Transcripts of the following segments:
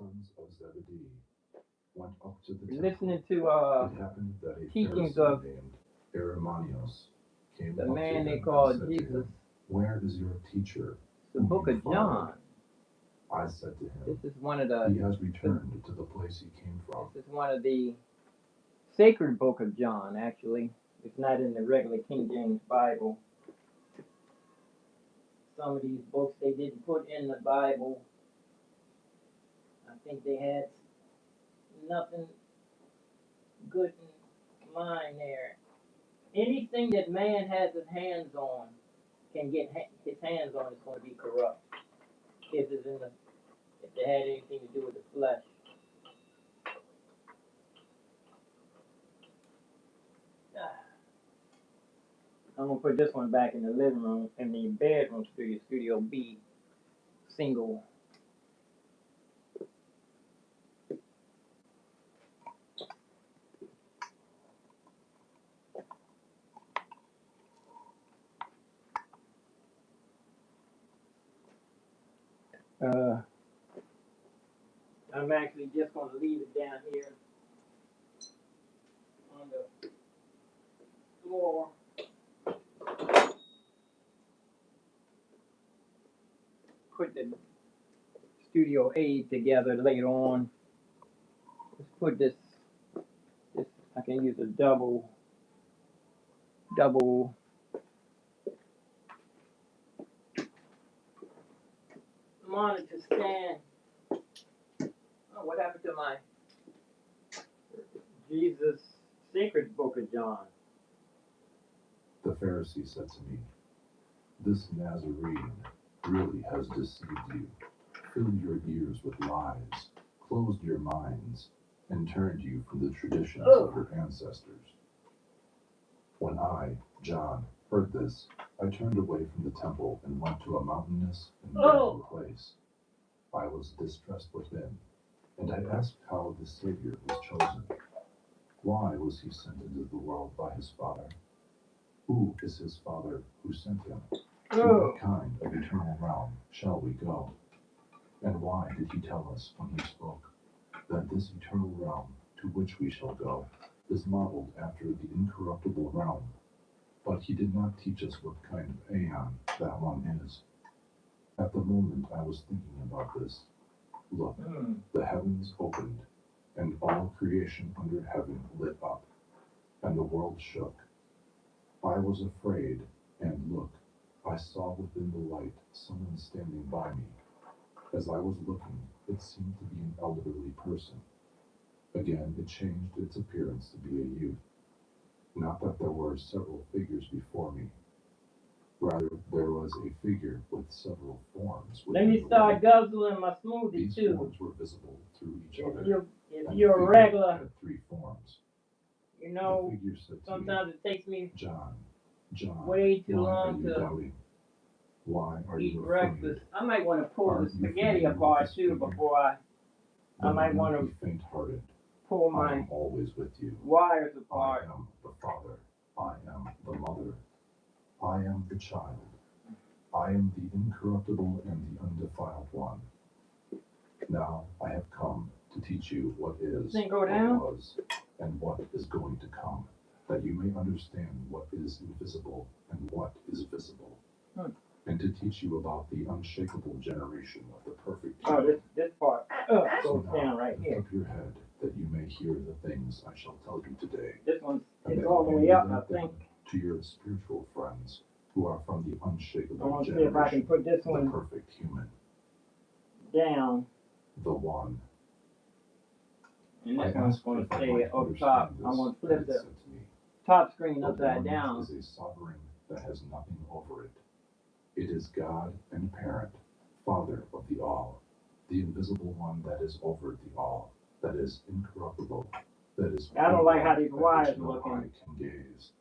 sons of Zebedee went up to the We're temple. listening to It happened that a teachings Pharisee of named Aromanios came the up to man they him call and said to Jesus. him, "Where is your teacher, The whom book you of followed?" John. I said to him, This is one of the. "He has returned to the place he came from." This is one of the sacred book of John. Actually, it's not in the regular King James Bible. Some of these books they didn't put in the Bible. I think they had nothing good in mind there. Anything that man has his hands on can get his hands on is going to be corrupt. If it's in the, if it had anything to do with the flesh. I'm gonna put this one back in the living room, in the bedroom studio, Studio B, single. I'm actually just gonna leave it down here on the floor. Put the Studio A together later on. Let's put this. I can use a double monitor stand. Oh, what happened to my Jesus Sacred Book of John? The Pharisee said to me, "This Nazarene really has deceived you, filled your ears with lies, closed your minds, and turned you from the traditions of your ancestors." When I, John, heard this, I turned away from the temple and went to a mountainous and barren place. I was distressed within, and I asked how the Savior was chosen. Why was he sent into the world by his Father? Who is his Father who sent him? To what kind of eternal realm shall we go? And why did he tell us when he spoke that this eternal realm to which we shall go is modeled after the incorruptible realm? But he did not teach us what kind of aeon that one is. At the moment I was thinking about this, look, the heavens opened, and all creation under heaven lit up, and the world shook. I was afraid, and look, I saw within the light someone standing by me. As I was looking, it seemed to be an elderly person. Again, it changed its appearance to be a youth. Not that there were several figures before me. Rather, there was a figure with several forms. Let me start guzzling my smoothie These too. forms were visible through each other. If you're a regular, had three forms. you know, The figure said to sometimes me, it takes me John, way too why long are you to doubting? Why are eat you breakfast. I might want to pull Aren't the you spaghetti familiar with apart this too figure? before I Then might do want not to be faint-hearted. pull I my am always with you. wires I apart. am the Father. I am the Mother. I am the child. I am the incorruptible and the undefiled one. Now I have come to teach you what is, what was, and what is going to come, that you may understand what is invisible and what is visible, and to teach you about the unshakable generation of the perfect. Oh, this part So goes now, down right lift here. up your head, that you may hear the things I shall tell you today. This one's And it's that all the you way may up, I relate them think. to your spiritual friends who are from the I unshakable want to see generation, if I can put this the one perfect human, down. the one. And I this one's asked going if to I stay might up understand top. this, I'm going to and flip it the said to me, top screen "The upside one down. is a sovereign that has nothing over it. It is God and parent, Father of the all, the invisible one that is over the all, that is incorruptible, that is I don't like how these at wires which no looking. eye can gaze.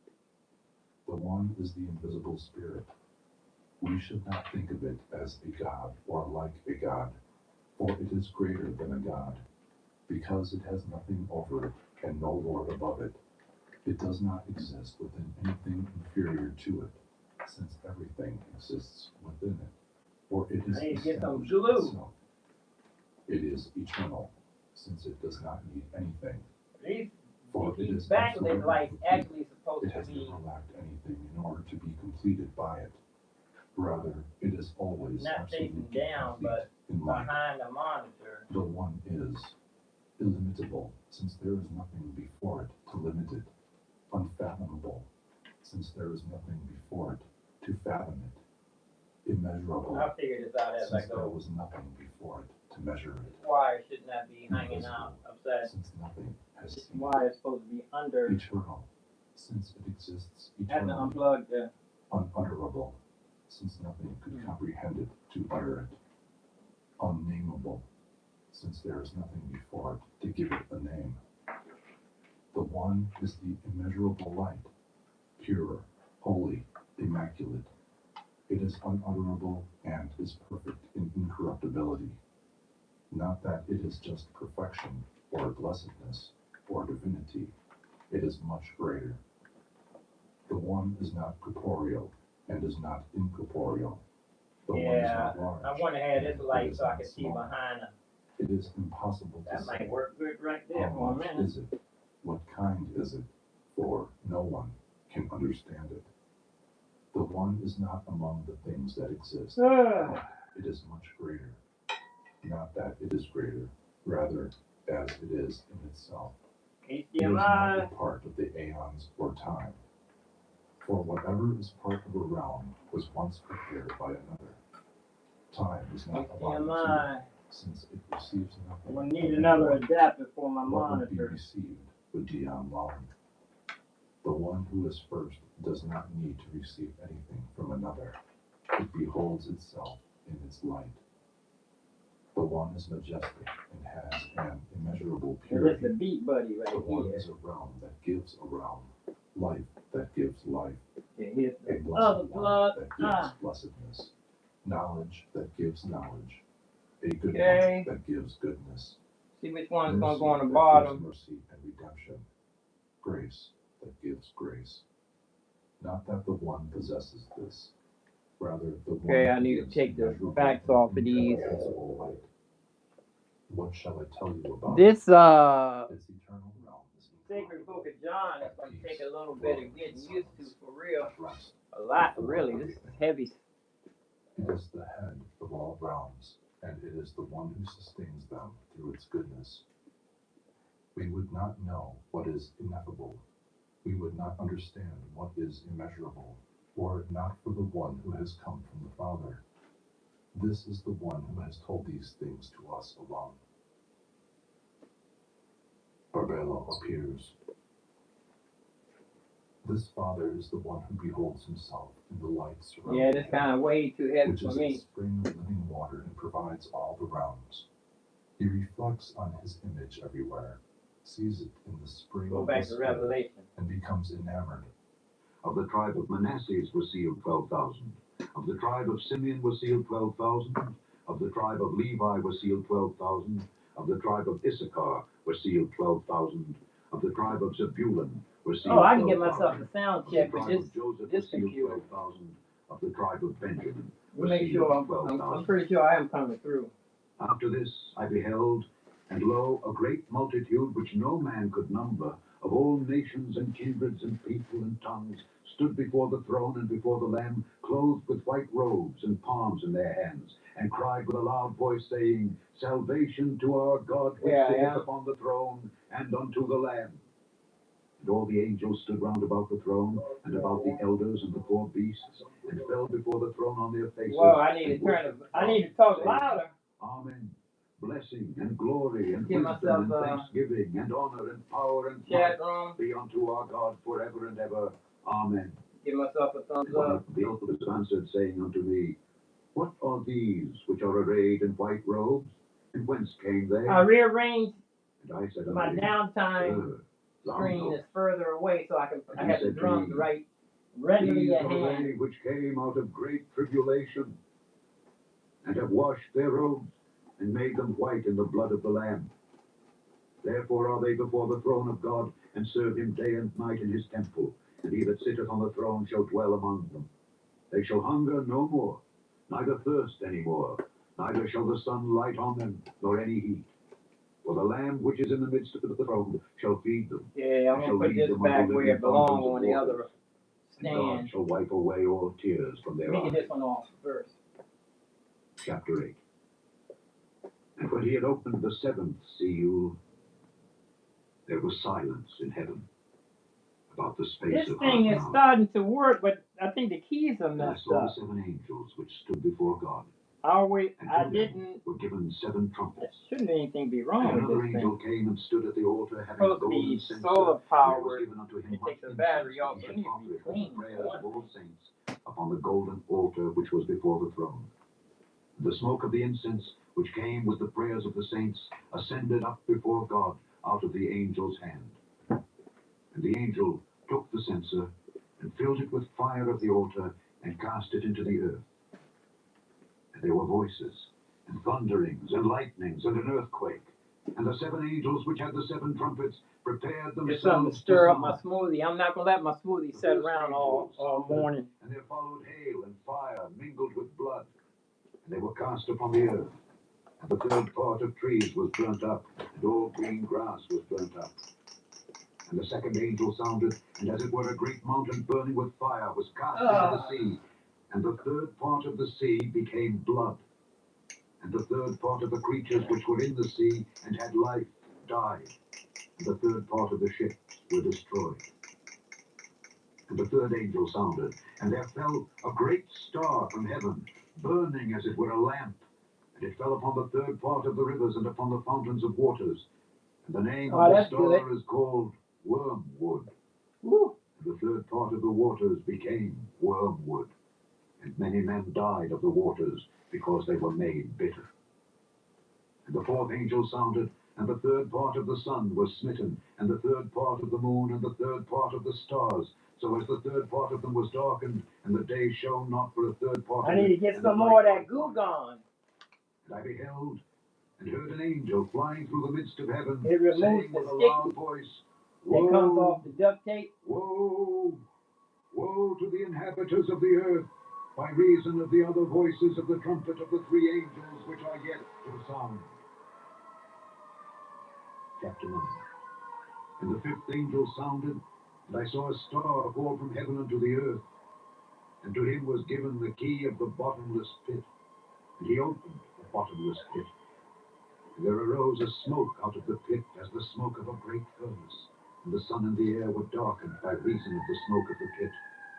The one is the invisible spirit. We should not think of it as a god or like a god, for it is greater than a god, because it has nothing over it and no lord above it. It does not exist within anything inferior to it, since everything exists within it, for it is I need to get some established glue. itself. It is eternal, since it does not need anything. For it is backlit absolutely lights complete. actually supposed It to has be never lacked anything in order to be completed by it. Rather, it is always not facing absolutely down, complete but in light. behind the monitor. The one is illimitable, since there is nothing before it to limit it. Unfathomable, since there is nothing before it to fathom it. Immeasurable, I'll figure this out as I since there go. was nothing before it to measure it. This wire should not be hanging out Invisible, upside. since nothing has This seen wire is supposed to be under. it. Eternal, since it exists I have to eternally. unplug the. Unutterable, since nothing could comprehend it to utter it. Unnameable, since there is nothing before it to give it a name. The one is the immeasurable light, pure, holy, immaculate. It is unutterable and is perfect in incorruptibility. Not that it is just perfection, or blessedness, or divinity. It is much greater. The one is not corporeal, and is not incorporeal. The one is not large. I want to have this and light it is so I not can see small. behind them. It is impossible to That say. might work good right there How for a much minute. is it? What kind is it? For no one can understand it. The one is not among the things that exist. It is much greater. Not that it is greater, rather as it is in itself. It is not a part of the aeons or time. For whatever is part of a realm was once prepared by another. Time is not allowed to, since it receives nothing. I'm gonna need another adapter for my What would be monitor. received would be unlawful. The one who is first does not need to receive anything from another. It beholds itself in its light. The one is majestic and has an immeasurable That's purity. the beat buddy The right one here. is a realm that gives a realm, life that gives life, Yeah, here's a the blessed other one plug. that gives blessedness, knowledge that gives knowledge, a good Okay. one that gives goodness, See which one's mercy gonna go on the that bottom. gives mercy and redemption, grace that gives grace. Not that the one possesses this, rather the one. Okay, I who need to gives take the immeasurable backs and off of these. incomprehensible light. What shall I tell you about This its eternal realm? Sacred Book of John is gonna take a little bit of getting used to for real. Rest. A lot, really. This is heavy. It is the head of all realms, and it is the one who sustains them through its goodness. We would not know what is ineffable. We would not understand what is immeasurable, were it not for the one who has come from the Father. This is the one who has told these things to us alone. Barbelo appears. This Father is the one who beholds himself in the light surrounding Yeah, this kind of way too heavy which for is a me. spring of living water and provides all the realms. He reflects on his image everywhere, sees it in the spring Go of back the to Spirit, Revelation. and becomes enamored. Of the tribe of Manasseh were sealed 12,000. Of the tribe of Simeon were sealed 12,000. Of the tribe of Levi were sealed 12,000. Of the tribe of Issachar were sealed 12,000. Of the tribe of Zebulun were sealed 12,000. Oh, I can get myself a sound Of the check with tribe of Joseph were this sealed computer. 12,000. Of the tribe of Benjamin You were make sealed sure I'm 12,000. pretty sure I am coming through. After this I beheld, and lo, a great multitude which no man could number, of all nations and kindreds and people and tongues, stood before the throne and before the Lamb, clothed with white robes and palms in their hands, and cried with a loud voice, saying, Salvation to our God which sitteth upon the throne, and unto the Lamb. And all the angels stood round about the throne, and about the elders and the four beasts, and fell before the throne on their faces. Whoa, I need to talk louder. Amen. Blessing and glory and Give wisdom myself, and thanksgiving and honor and power and chat might room. be unto our God forever and ever. Amen. Give myself a thumbs And one up. of the elders answered, saying unto me, What are these which are arrayed in white robes? And whence came they? I rearranged And I said my unto him, downtime screen is further away, so I have the drums right readily These at are they hand. which came out of great tribulation, and have washed their robes, and made them white in the blood of the Lamb. Therefore are they before the throne of God, and serve him day and night in his temple, and he that sitteth on the throne shall dwell among them. They shall hunger no more, neither thirst any more, Neither shall the sun light on them, nor any heat. For the Lamb which is in the midst of the throne shall feed them. Yeah, I'm And gonna shall put lead this them back unto where living it belongs fountains of on the waters. other And God stand. shall wipe away all tears from Let their me get eyes. this one off first. Chapter 8. And when he had opened the seventh seal, there was silence in heaven about the space This of thing half an is hour. starting to work, but I think the keys are And I messed saw the up. 7 angels which stood before God, and I to them didn't. were given 7 There trumpets. shouldn't anything be And wrong with another this angel thing. came and stood at the altar, It's having a supposed to golden be censer, solar and there was powered. given unto him It much takes a incense, battery that off, he so it should needs to offer be it with the cleaned. prayers of all saints upon the golden altar which was before the throne. The smoke of the incense, which came with the prayers of the saints, ascended up before God out of the angel's hand. And the angel took the censer, and filled it with fire of the altar, and cast it into the earth. And there were voices, and thunderings, and lightnings, and an earthquake. And the 7 angels which had the 7 trumpets prepared It's something to themselves stir up sound. my smoothie. I'm not gonna let my smoothie The sit first around angel all sounded, morning. and there followed hail and fire mingled with blood, and they were cast upon the earth. And the third part of trees was burnt up, and all green grass was burnt up. And the second angel sounded, and as it were a great mountain burning with fire was cast into the sea. And the third part of the sea became blood. And the third part of the creatures which were in the sea and had life died. And the third part of the ships were destroyed. And the third angel sounded, and there fell a great star from heaven, burning as it were a lamp. And it fell upon the third part of the rivers and upon the fountains of waters. And the name of the star is called Wormwood. Woo. And the third part of the waters became wormwood. And many men died of the waters, because they were made bitter. And the fourth angel sounded, and the third part of the sun was smitten, and the third part of the moon, and the third part of the stars, so as the third part of them was darkened, and the day shone not for a third part of it. I need to get some more of that goo gone. And I beheld, and heard an angel flying through the midst of heaven, It removes saying the with a stick loud voice, that comes Woe, off the duct tape. woe, woe to the inhabitants of the earth, by reason of the other voices of the trumpet of the 3 angels which are yet to sound. Chapter 9. And the 5th angel sounded, and I saw a star fall from heaven unto the earth, and to him was given the key of the bottomless pit. And he opened the bottomless pit. And there arose a smoke out of the pit as the smoke of a great furnace. And the sun and the air were darkened by reason of the smoke of the pit.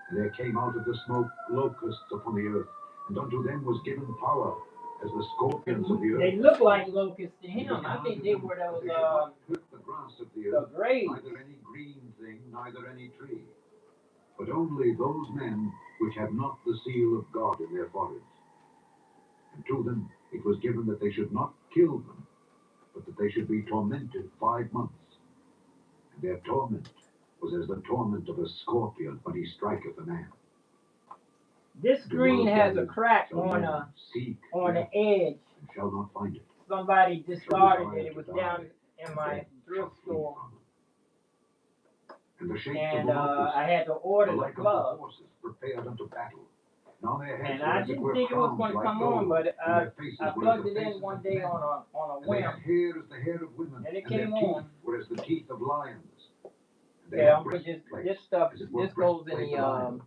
And there came out of the smoke locusts upon the earth, and unto them was given power, as the scorpions of the earth. They look like locusts to him. I think they were those the grass of the earth, the graves. neither any green thing, neither any tree, but only those men which have not the seal of God in their foreheads. And to them it was given that they should not kill them, but that they should be tormented 5 months. And their torment was as the torment of a scorpion when he striketh a man. This screen has a crack on the edge. And shall not find it. Somebody discarded it. It was down in my thrift store. And the shapes And of the locusts, I had to order the like glove. of the horses prepared unto battle. Now their heads And were I as it didn't were think it was crowns going to like come gold, on, but and their faces I were plugged as the it in faces one of day men. on a And they whim. had hair as the hair of women, And it and their came teeth on. were as the teeth of lions. And they Yeah, had this stuff, as it were this goes in breastplates the of iron.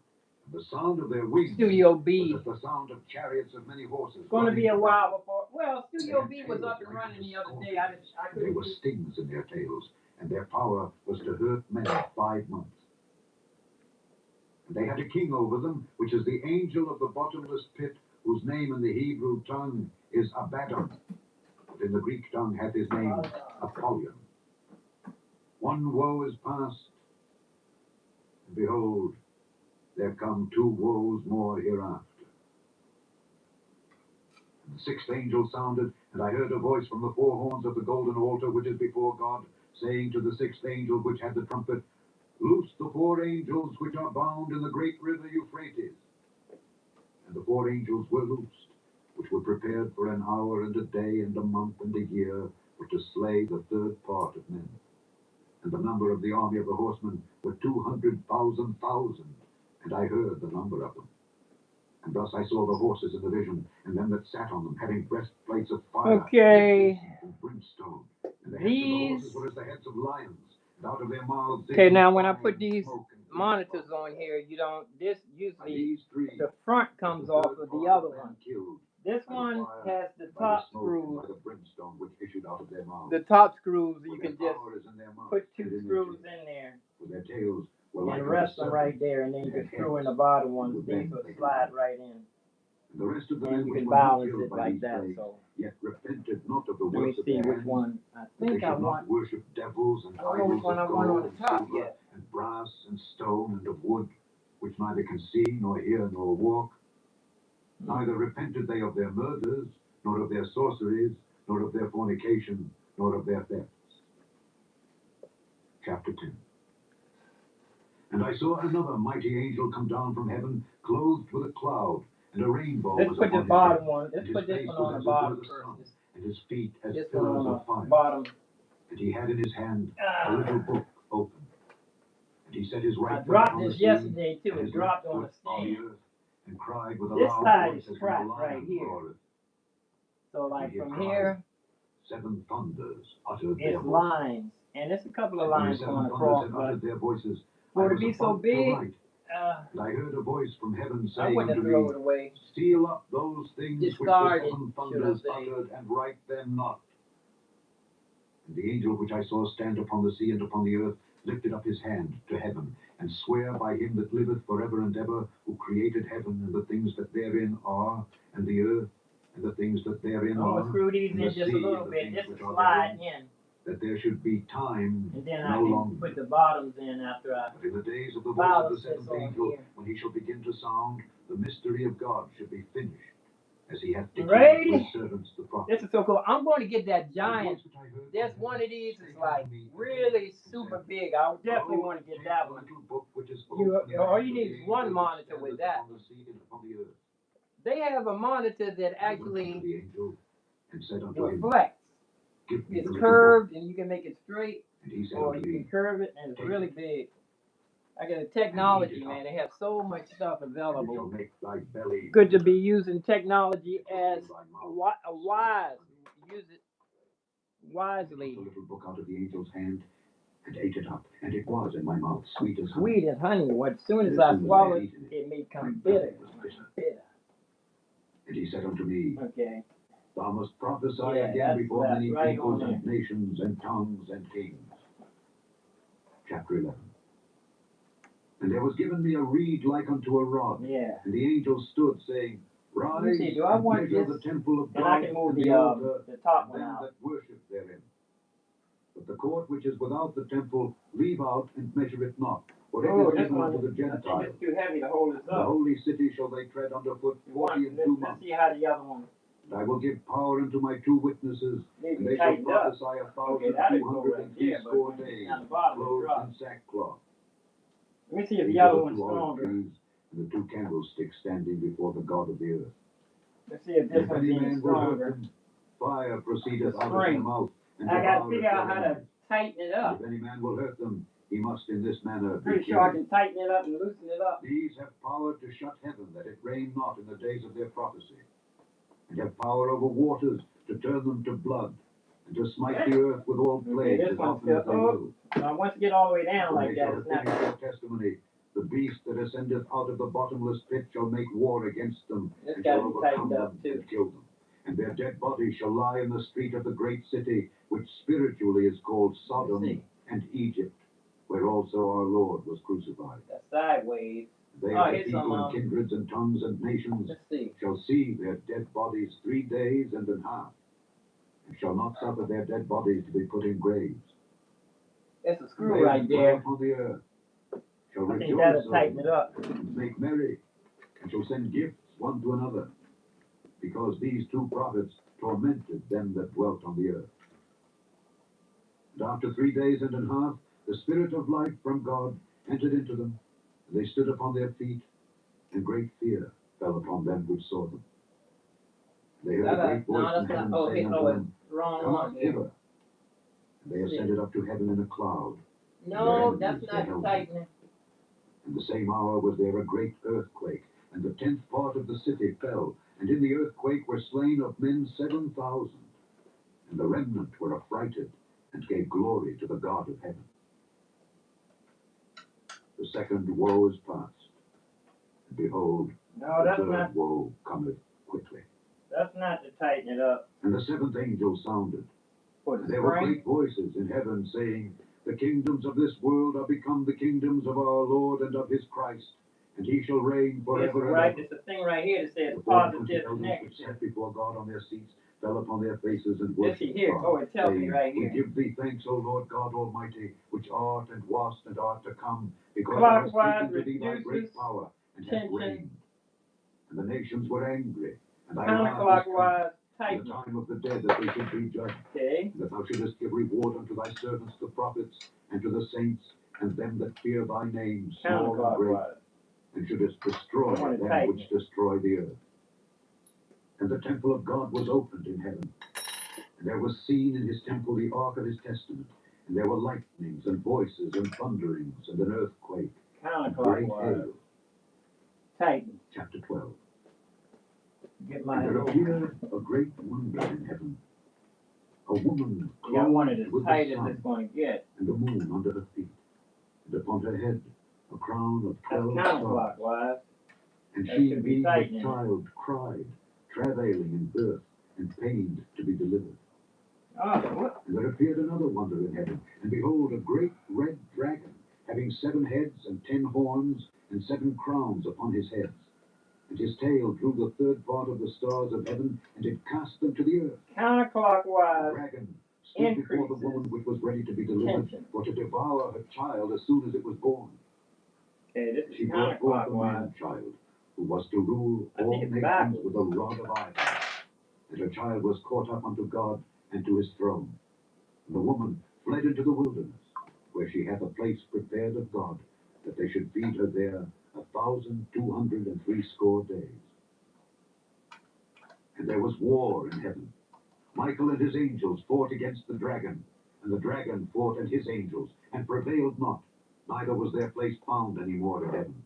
And the sound of their wings Studio was B. as the sound of chariots of many horses. It's going to be a running while together. before. Well, Studio B was up and running the other day. I And there couldn't were see. stings in their tails, and their power was to hurt men 5 months. And they had a king over them, which is the angel of the bottomless pit, whose name in the Hebrew tongue is Abaddon, but in the Greek tongue hath his name Apollyon. One woe is past, and behold, there come 2 woes more hereafter. And the 6th angel sounded, and I heard a voice from the 4 horns of the golden altar which is before God, saying to the 6th angel which had the trumpet, Loose the 4 angels which are bound in the great river Euphrates. And the 4 angels were loosed, which were prepared for an hour and a day and a month and a year, for to slay the third part of men. And the number of the army of the horsemen were 200,000,000, and I heard the number of them. And thus I saw the horses in the vision, and them that sat on them, having breastplates of fire, Okay. and brimstone. And the heads of the horses These. were as the heads of lions, and out of their mouths Okay, issued now when I fire put and these smoke and monitors brimstone. on here, you don't. This By usually these three the front was comes the off third of the part other of them one. killed This by the one fire, has the by the top smoke, screws. and by the brimstone which issued out of their mouths. The top screws For you their can just power is in their mouth, put and 2 in their screws teeth. in there For their tails were like and unto rest them right serpents, there, and then you and can had screw in heads, the bottom and ones. with These them will they did slide rule. right in, And the rest of the and men you which can were not balance killed it by like these that. plagues, So yet repented not of the let me works of see their which hands, one. I that they think I should want. not worship devils and I don't know which idols one I of want on gold the and top silver yet. and brass and stone and of wood, which neither can see nor hear nor walk. Neither repented they of their murders, nor of their sorceries, nor of their fornication, nor of their thefts. Chapter 10. And I saw another mighty angel come down from heaven, clothed with a cloud, and a rainbow Let's was put the upon his bottom head. one. And Let's his put this face one was on the as it were bottom the sun, first. and his feet as This one pillars on of the fire. bottom. And he had in his hand a little book open. And he set his I right foot dropped upon the this sea, yesterday too. and It his dropped left on the foot on the stand. earth, and cried with a This loud side voice is as when a cracked lion right here. roareth. So And like he from cried, here, 7 thunders uttered their it's voices. lines, and it's a couple of And when the lines 7 going thunders across, had but uttered their voices, I for it to was be so about to big, write. And I heard a voice from heaven I saying wouldn't unto have thrown me, it away. Seal up those things which the Discard it, 7 should I thunders say. uttered, and write them not. And the angel which I saw stand upon the sea and upon the earth lifted up his hand to heaven, and sware by him that liveth forever and ever, who created heaven and the things that therein are, and the earth and the things that therein I'm are, gonna screw these and in the just a sea little and the bit, things just which to are slide therein, in, that there should be time and then no I can longer. put the bottoms in after I But in the days of the voice of the balance this 7th on angel, here. when he shall begin to sound, the mystery of God should be finished, as he hath decreed to Ready? his servants the This prophets. is so cool. I'm going to get that And the giant. voice which I heard There's from one heaven of these spake is like unto me really again, and super said, big. I would definitely Go, want to get take that the one. little book which is You, open in the all hand you of need the is angel one which monitor standeth with that. upon the sea and upon the earth. They have a monitor that And I went unto actually the angel, and said unto him, reflects. Give me It's the little book. curved and you can make it straight, And he said or unto you me, can curve it and it's Take really it, big. I got a and eat technology, it man. up, They have so much stuff and it shall available. make thy belly Good to bitter, be using technology and it shall as be in thy mouth a sweet wise. honey. Use it And he wisely. took the little book out of the angel's hand, and ate it up, and it was in my mouth sweet as honey. Sweet as honey. What? As soon And as as I soon as I swallow had it, eaten it, it may my come belly bitter. was bitter. Bitter. And he said unto me, Okay. Thou must prophesy Yeah, again before that's many right peoples on and nations and tongues and kings. Chapter 11. And there was given me a reed like unto a rod. Yeah. And the angel stood, saying, Let me Rise see. Do I and want measure this? the temple of And I God can move and the altar top and one them out. that worship therein. But the court which is without the temple leave out and measure it not, for it Oh, is this given one. unto the I think Gentiles. it's too heavy to hold this The up. holy city shall they tread under foot 42 Let's months. see how the other one. And I will give power unto my 2 witnesses, Need and to they shall tighten up. prophesy Okay, that'll go right 1,260 there, but days, on the bottom it clothed drops. in sackcloth. Let me see if These the are other the one's 2 olive stronger. trees, and the 2 candlesticks standing before the God of the earth. Let's see if And this if one's any any man will hurt stronger. them, fire proceedeth The out of their string. mouth, and I got to devoureth figure out their how to enemies. tighten it And up. if any man will hurt them, he must in this manner be Pretty sure I killed. can tighten it up and loosen it up. These have power to shut heaven, that it rain not in the days of their prophecy, and have power over waters to turn them to blood, and to smite the earth with all plagues this as one's often as they still will. once you get all the way down When like they that, shall it's have not. finished their testimony, the beast that ascendeth out of the bottomless pit shall make war against them, It's and got shall to be overcome tightened up them too. and kill them. And their dead bodies shall lie in the street of the great city, which spiritually is called Sodom and Egypt, where also our Lord was crucified. That's sideways. They Oh, of the here's people some, and kindreds and tongues and nations Let's see. shall see their dead bodies 3 days and an half, and shall not suffer their dead bodies to be put in graves. That's a And screw they right that dwell there. upon the earth shall I think rejoice that'll over tighten it them, up. and make merry, and shall send gifts one to another, because these 2 prophets tormented them that dwelt on the earth. And after 3 days and an half, the Spirit of life from God entered into them, and they stood upon their feet, and great fear fell upon them which saw them. They heard a great voice from heaven saying unto them, wrong Come one up here. hither. And they ascended up to heaven in a cloud. No, and their that's enemies not beheld them. tightening. In the same hour was there a great earthquake, and the 10th part of the city fell, and in the earthquake were slain of men 7,000. And the remnant were affrighted, and gave glory to the God of heaven. The second woe is past, and behold, No, the that's third not. woe cometh quickly. That's not to tighten it up And the seventh angel sounded, for and the there were spring. great voices in heaven, saying, The kingdoms of this world are become the kingdoms of our Lord and of his Christ, and he shall reign It's forever and right. ever. It's a thing right here that says The 4 and 20 positive and elders which negative. sat before God on their seats fell upon their faces and This worshipped here. Oh, God, it tells me saying, right We here. give thee thanks, O Lord God Almighty, which art and wast and art to come, because thou hast Clockwise taken to thee thy great reduces power, and hast tension. reigned. And the nations were angry, and thy wrath is come, Counterclockwise in tighten. the time of the dead that they should be judged, Okay. that thou shouldest give reward unto thy servants the prophets, and to the saints, and them that fear thy name, small and great, Counterclockwise. and shouldest destroy I want to them tighten which it. destroy the earth. And the temple of God was opened in heaven, and there was seen in his temple the ark of his testament, and there were lightnings and voices and thunderings and an earthquake, and great Counterclockwise. hail. Tighten. Chapter 12. Get And my there little. appeared a great wonder in heaven, a woman Yeah, I want it clothed as with tight the as sun, it's going to get. and the moon under her feet, and upon her head a crown of That's 12 stars. counterclockwise. And That she, should be being tightening with it. child, cried, travailing in birth, and pained to be delivered. Oh, what? And there appeared another wonder in heaven, and behold, a great red dragon, having 7 heads and 10 horns, and 7 crowns upon his heads. And his tail drew the third part of the stars of heaven, and did cast them to the earth. The Counterclockwise dragon stood before the increases woman which was ready to be delivered, tension. for to devour her child as soon as it was born. Okay, this She is brought forth a counterclockwise. man-child, who was to rule I all think it's nations backwards. with a rod of iron. And her child was caught up unto God and to his throne. And the woman fled into the wilderness, where she hath a place prepared of God, that they should feed her there 1,260 days. And there was war in heaven. Michael and his angels fought against the dragon, and the dragon fought and his angels, and prevailed not, neither was their place found any more in heaven.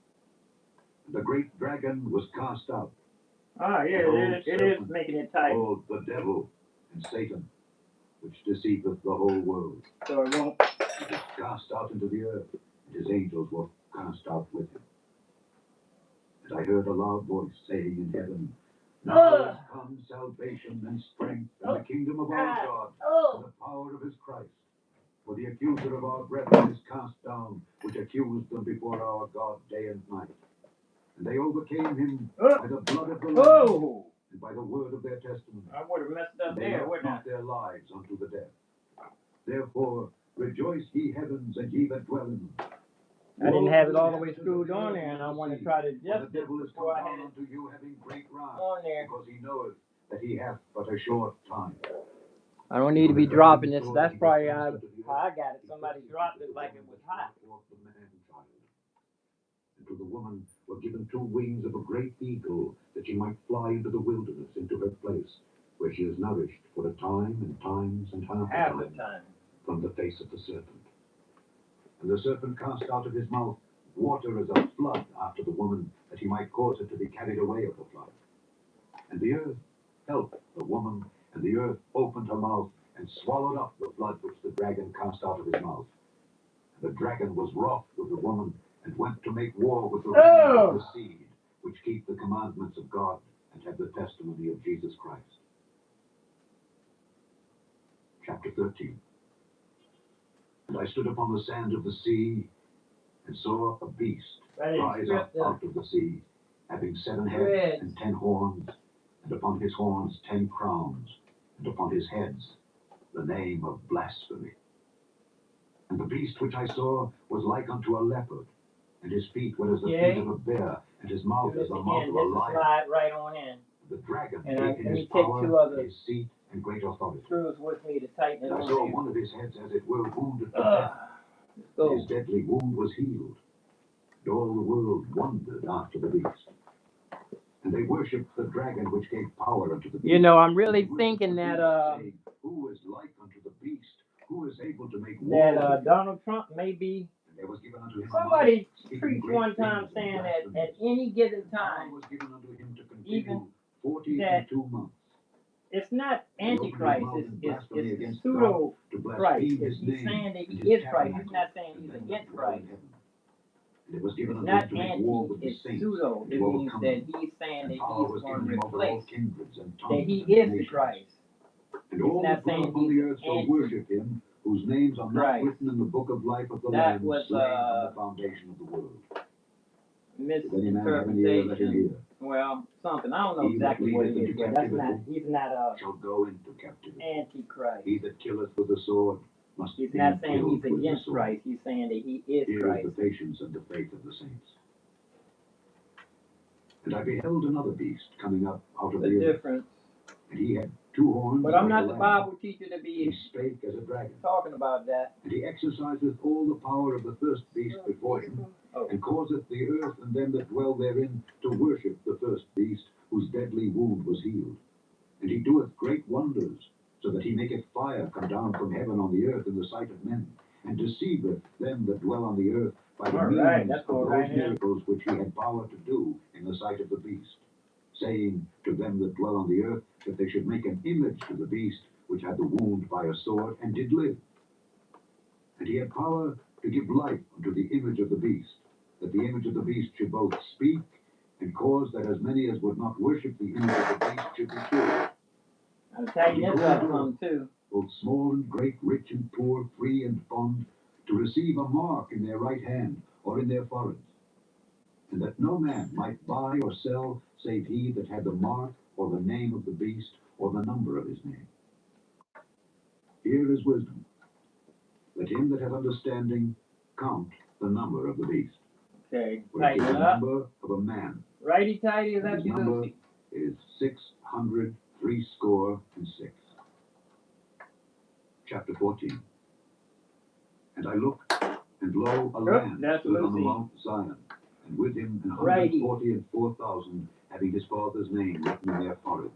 And the great dragon was cast out, Ah, yeah, it is making it tight. called the devil and Satan, which deceiveth the whole world. So it won't. He was cast out into the earth, and his angels were cast out with him. And I heard a loud voice saying in heaven, Now is come salvation and strength, and the kingdom of our God, and the power of his Christ. For the accuser of our brethren is cast down, which accused them before our God day and night. And they overcame him by the blood of the Lamb, and by the word of their testimony. I would have messed up And they there, loved wouldn't I? not their lives unto the death. Therefore rejoice, ye heavens, and ye that dwell in them. I didn't have it all the way screwed on there, and I want to try to adjust the it devil is come before I down had it unto you, having great wrath, on there. because he knoweth that he hath but a short time. I don't need to be dropping this. That's probably how I got it. Somebody dropped it like it was hot. And to the woman were given 2 wings of a great eagle, that she might fly into the wilderness, into her place, where she is nourished for a time and times and half Half a the time time. from the face of the serpent. And the serpent cast out of his mouth water as a flood after the woman, that he might cause her to be carried away of the flood. And the earth helped the woman, and the earth opened her mouth and swallowed up the flood which the dragon cast out of his mouth. And the dragon was wroth with the woman, and went to make war with the remnant of the seed, which keep the commandments of God, and have the testimony of Jesus Christ. Chapter 13. And I stood upon the sand of the sea, and saw a beast rise up out of the sea, having 7 heads and 10 horns, and upon his horns 10 crowns, and upon his heads the name of blasphemy. And the beast which I saw was like unto a leopard, and his feet were as the feet of a bear, and his mouth as the mouth of a lion. Slide right on in. The dragon And gave him his take power, 2 other his seat, and great authority. screws with me to tighten it And I on saw there. one of his heads as it were wounded to death. Go. His deadly wound was healed. And all the world wondered after the beast. And they worshipped the dragon which gave power unto the beast. You know, I'm really thinking that saying, who is like unto the beast? Who is able to make war that Donald Trump may be there was given unto him Somebody speaking preached great one time things and saying that at blasphemies. any given Power time, was given unto him to even continue 40 that and 2 months. it's not And he opened his Antichrist, mouth in blasphemy it's the against pseudo God, to Christ. blaspheme If his he's name saying that and he his is Christ, he's tabernacle, not saying and he's them that against dwell in Christ. heaven. And it was given It's unto him not to make war anti, with the it's saints, pseudo. and It to means overcome that them. he's saying And that power he's was going given to him over all replace, kindreds and that tongues he and is the nations. Christ. And He's all not that dwell saying upon he's the earth shall anti worship him, whose names are not Christ. written in the book of life of the That Lamb, was slain from the foundation of the world. If any man have an ear, let him misinterpretation. hear. Well, something. I don't know He that exactly what it leadeth is, into but that's not. captivity He's not shall go into captivity. antichrist. He that killeth with the sword must He's be not saying killed he's with the against sword. Christ. He's saying that he is Here Christ. is the patience and the faith of the saints. And I beheld another beast coming up out of The the earth, difference. and he had 2 horns But I'm like not a the lamb. Bible teacher to He be spake as a dragon, talking about that. and he exerciseth all the power of the first beast before him, Oh, and causeth the earth and them that dwell therein to worship the first beast, whose deadly wound was healed. And he doeth great wonders, so that he maketh fire come down from heaven on the earth in the sight of men, and deceiveth them that dwell on the earth by the all right. means That's of going those right in. miracles which he had power to do in the sight of the beast, saying to them that dwell on the earth that they should make an image to the beast which had the wound by a sword, and did live. And he had power to give life unto the image of the beast, that the image of the beast should both speak, and cause that as many as would not worship the image of the beast should be killed. I'll tell you this up some too. Both small and great, rich and poor, free and bond, to receive a mark in their right hand or in their foreheads, and that no man might buy or sell save he that had the mark or the name of the beast or the number of his name. Here is wisdom. Let him that hath understanding count the number of the beast. Okay, For it is tighten the it up. number of a man. Righty tighty, And his lefty number loosey. is 666. Chapter 14. And I looked, and lo, a lamb That's stood on the Lucy. Mount Zion, and with him Righty. 144,000, having his father's name written in their foreheads.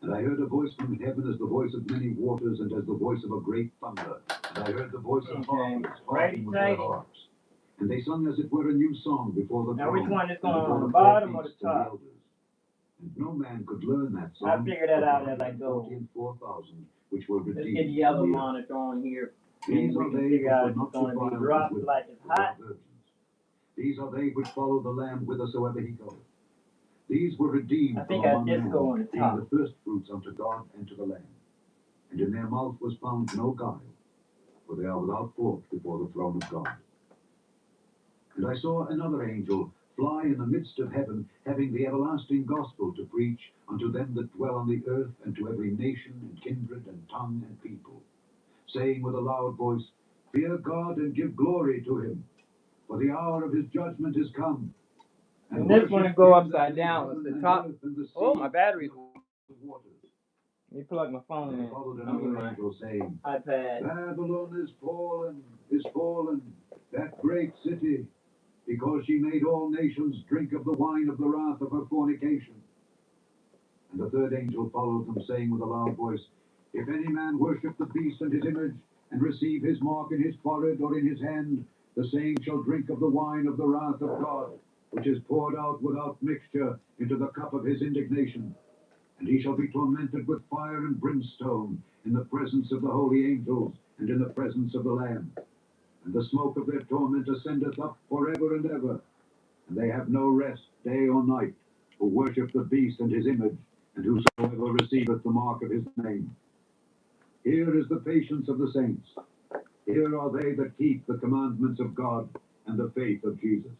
And I heard a voice from heaven as the voice of many waters, and as the voice of a great thunder. And I heard the voice of harpers harping with their harps. And they sung as it were a new song before the Now, throne, which one is and going before on, the the bottom four or the beasts and the top? elders. And no man could learn that song. I figured that out as I go. 144,000, which were Let's redeemed get the other from the earth. monitor on here, These and we are can they figure which out were if not it's going to be defiled dropped with like it's women, hot. or virgins. These are they which follow the Lamb whithersoever he goeth. These were redeemed I from think I among just men, go on the being top. the first fruits unto God and to the Lamb. And in their mouth was found no guile, for they are without fault before the throne of God. And I saw another angel fly in the midst of heaven, having the everlasting gospel to preach unto them that dwell on the earth, and to every nation and kindred and tongue and people, saying with a loud voice, Fear God and give glory to him, for the hour of his judgment is come. And this one to go worship him that upside made down. heaven It's the and top. earth and the sea Oh, my battery's. and the waters. Let me plug my phone And in. there followed I mean another my angel saying, iPad. Babylon is fallen, that great city, because she made all nations drink of the wine of the wrath of her fornication. And the third angel followed them, saying with a loud voice, If any man worship the beast and his image, and receive his mark in his forehead or in his hand, the same shall drink of the wine of the wrath of God, which is poured out without mixture into the cup of his indignation. And he shall be tormented with fire and brimstone in the presence of the holy angels and in the presence of the Lamb. And the smoke of their torment ascendeth up forever and ever. And they have no rest day or night, who worship the beast and his image, and whosoever receiveth the mark of his name. Here is the patience of the saints. Here are they that keep the commandments of God and the faith of Jesus.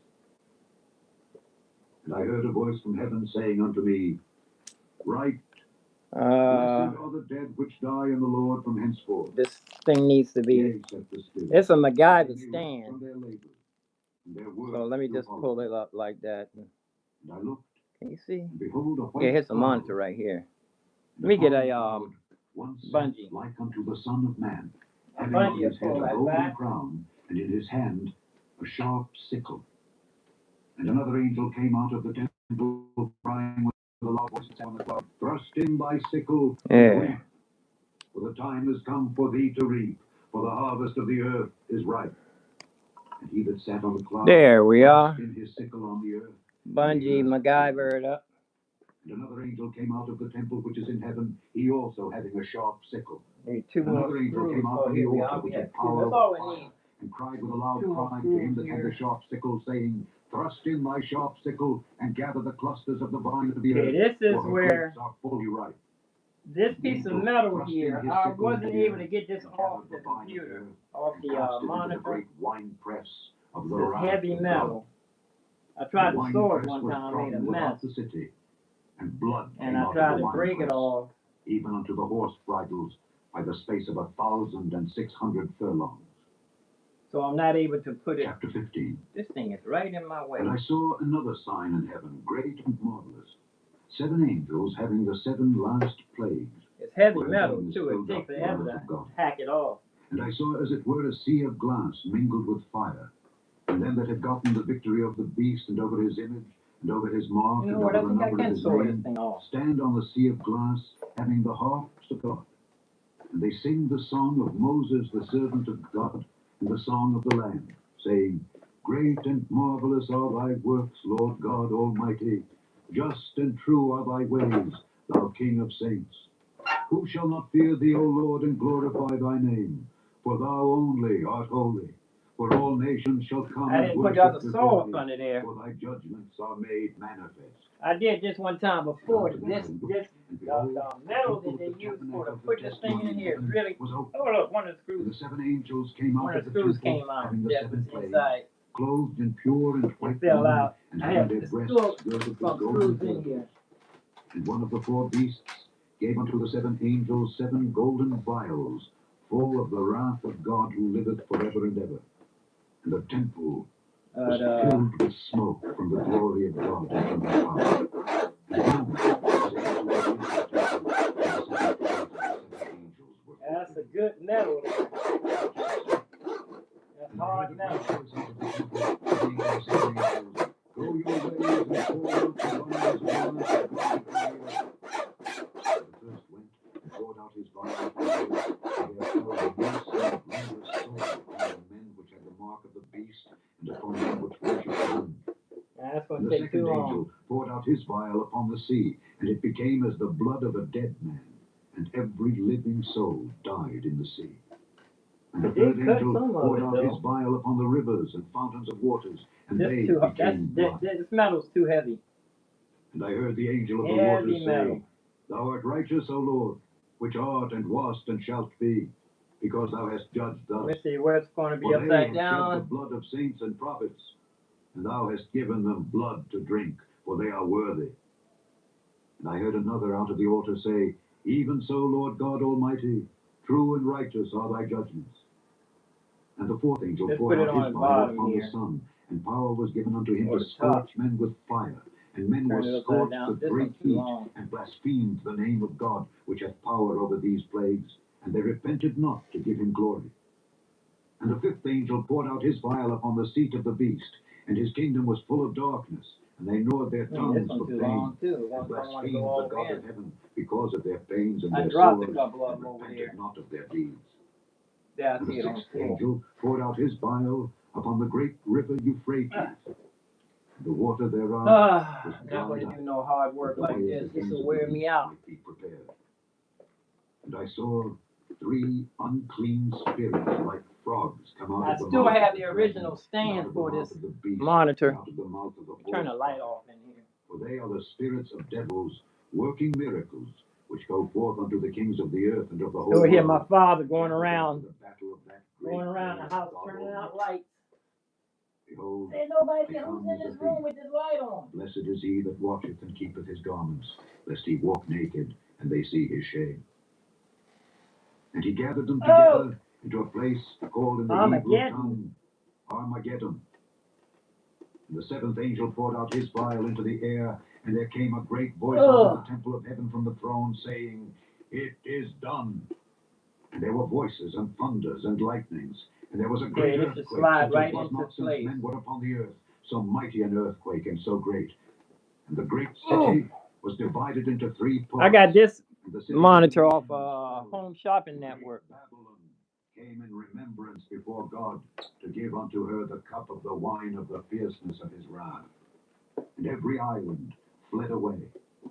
And I heard a voice from heaven saying unto me, Write, Blessed are the dead which die in the Lord from henceforth. This thing needs to be. Yea, saith the Spirit, It's a that they MacGyver may rest stand. from their labors, and their works So let me do just follow. pull it up like that. And I looked, Can you see? and behold, a white Yeah, here's a cloud, monitor right here. and Let me get upon a the cloud one sat bungee. like unto the Son of Man, A having on bungee his to head pull a that golden back. crown, and in his hand a sharp sickle. And another angel came out of the temple, crying with a loud voice on the cloud, Thrust in thy sickle, and reap, for the time is come for thee to reap, for the harvest of the earth is ripe. And he that sat on the cloud There we are. thrust in his sickle on the earth. Bungee MacGyvered up. And another angel came out of the temple which is in heaven, he also having a sharp sickle. Need two more Another angel screws. came out Oh, from the here we altar are. We which have had two. power That's over all we fire, need. and cried with a loud Two more cry to him that screws had here. the sharp sickle, saying, Thrust in thy sharp sickle, and gather the clusters of the vine of the Okay, earth, this is for her where grapes are fully ripe. this piece of metal Thrust in here, his I sickle wasn't into the able earth, to get this and off gathered the the vine of the computer, earth, off and the cast it into the monitor. great wine press of the This wrath heavy of God. metal. I tried The to wine sew it press one was time, I made a trodden without mess, the city, and blood and came I out of tried the to break it winepress, all. even unto the horse bridles, by the space of 1,600 furlongs. So I'm not able to put it. Chapter 15. This thing is right in my way. And I saw another sign in heaven, great and marvelous, 7 angels having the 7 last plagues. It's heavy where metal darkness too. It filled takes up the forever wrath of to God. hack it off. And I saw as it were a sea of glass mingled with fire. And them that had gotten the victory of the beast, and over his image, and over his mark, You know and what? over I the think I number of can his sew this name, thing off. stand on the sea of glass, having the harps of God. And they sing the song of Moses, the servant of God, and the song of the Lamb, saying, Great and marvelous are thy works, Lord God Almighty. Just and true are thy ways, thou King of saints. Who shall not fear thee, O Lord, and glorify thy name? For thou only art holy. For all nations shall come I and didn't put the worship other before saw up thee, under there. for thy judgments are made manifest. I did this one time before. And This metal that they use for to put this thing in here is really. Oh look, one of the And screws. the 7 angels came One out of of the the screws temple, came out. having the That 7 was plagues, inside. clothed in pure and It white fell linen, out. and I having have their to breasts still girded with some golden screws in girdles. here. And one of the 4 beasts gave unto the 7 angels 7 golden vials, full of the wrath of God who liveth forever and ever. And the temple was filled with smoke from the glory of God and from the power. And none was able to enter into the temple, for the 7 plagues of the 7 angels were That's a fulfilled. good metal there. That's And I hard heard a metal. great voice out of the temple, saying unto the 7 angels, Go your ways and pour out the vials of the wrath of God upon the earth. And the first went and poured out his vial upon the earth, and there fell a noisome and grievous sword upon the men which had the mark of the beast, and upon them which worshipped him. That's And gonna the take too second long. angel poured out his vial upon the sea, and it became as the blood of a dead man, and every living soul died in the sea. And the They did third cut angel some of poured it, out though. his vial upon the rivers and fountains of waters, and This they too. became blood. This metal's too heavy. And I heard the angel of the Heavy waters metal. say, Thou art righteous, O Lord, which art and wast and shalt be, because thou hast judged thus. Let's see where it's going to be For they upside have shed the down. blood of saints and prophets, and thou hast given them blood to drink, for they are worthy. And I heard another out of the altar say, Even so, Lord God Almighty, true and righteous are thy judgments. And the fourth angel Let's poured put it out on his the vial bottom upon here. the sun, and power was given unto him Or to the scorch top. men with fire. And men Turn it were upside scorched down. with This great one's too heat, long. and blasphemed the name of God, which hath power over these plagues, and they repented not to give him glory. And the fifth angel poured out his vial upon the seat of the beast, and his kingdom was full of darkness, and they gnawed their This tongues one's for too pain, long too. and One want to blasphemed go the all God in. of heaven because of their pains and I their dropped a sores, couple of and them over repented there. not of their deeds. Yeah, I And see the it on the sixth floor. angel poured out his vial upon the great river Euphrates. The water thereof was I'm not going dried to up, do no hard work that the like way this. of the This kings will of the wear me east out. might be prepared. And I saw 3 unclean spirits like frogs come out I of the still mouth have of the the original dragon, stand and out of the for mouth this of the beast, monitor. and out of the mouth of the Turn the horse. light off in here. For they are the spirits of devils, working miracles, which go forth unto the kings of the earth and of the whole Over here, my world, father going to around the battle of that great the day house, of turning God out Almighty. lights. Behold, There's nobody I who's come in as a this room thief. with this light on. Blessed is he that watcheth and keepeth his garments, lest he walk naked, and they see his shame. And he gathered them together into a place called in the Hebrew tongue Armageddon. And the seventh angel poured out his vial into the air, and there came a great voice out of the temple of heaven from the throne, saying, It is done. And there were voices and thunders and lightnings, and there was a great earthquake, such as was not since men were upon the earth, so mighty an earthquake and so great. And the great city was divided into 3 parts. I got this And the city monitor of off Home Shopping Network. Babylon came in remembrance before God to give unto her the cup of the wine of the fierceness of his wrath. And every island fled away,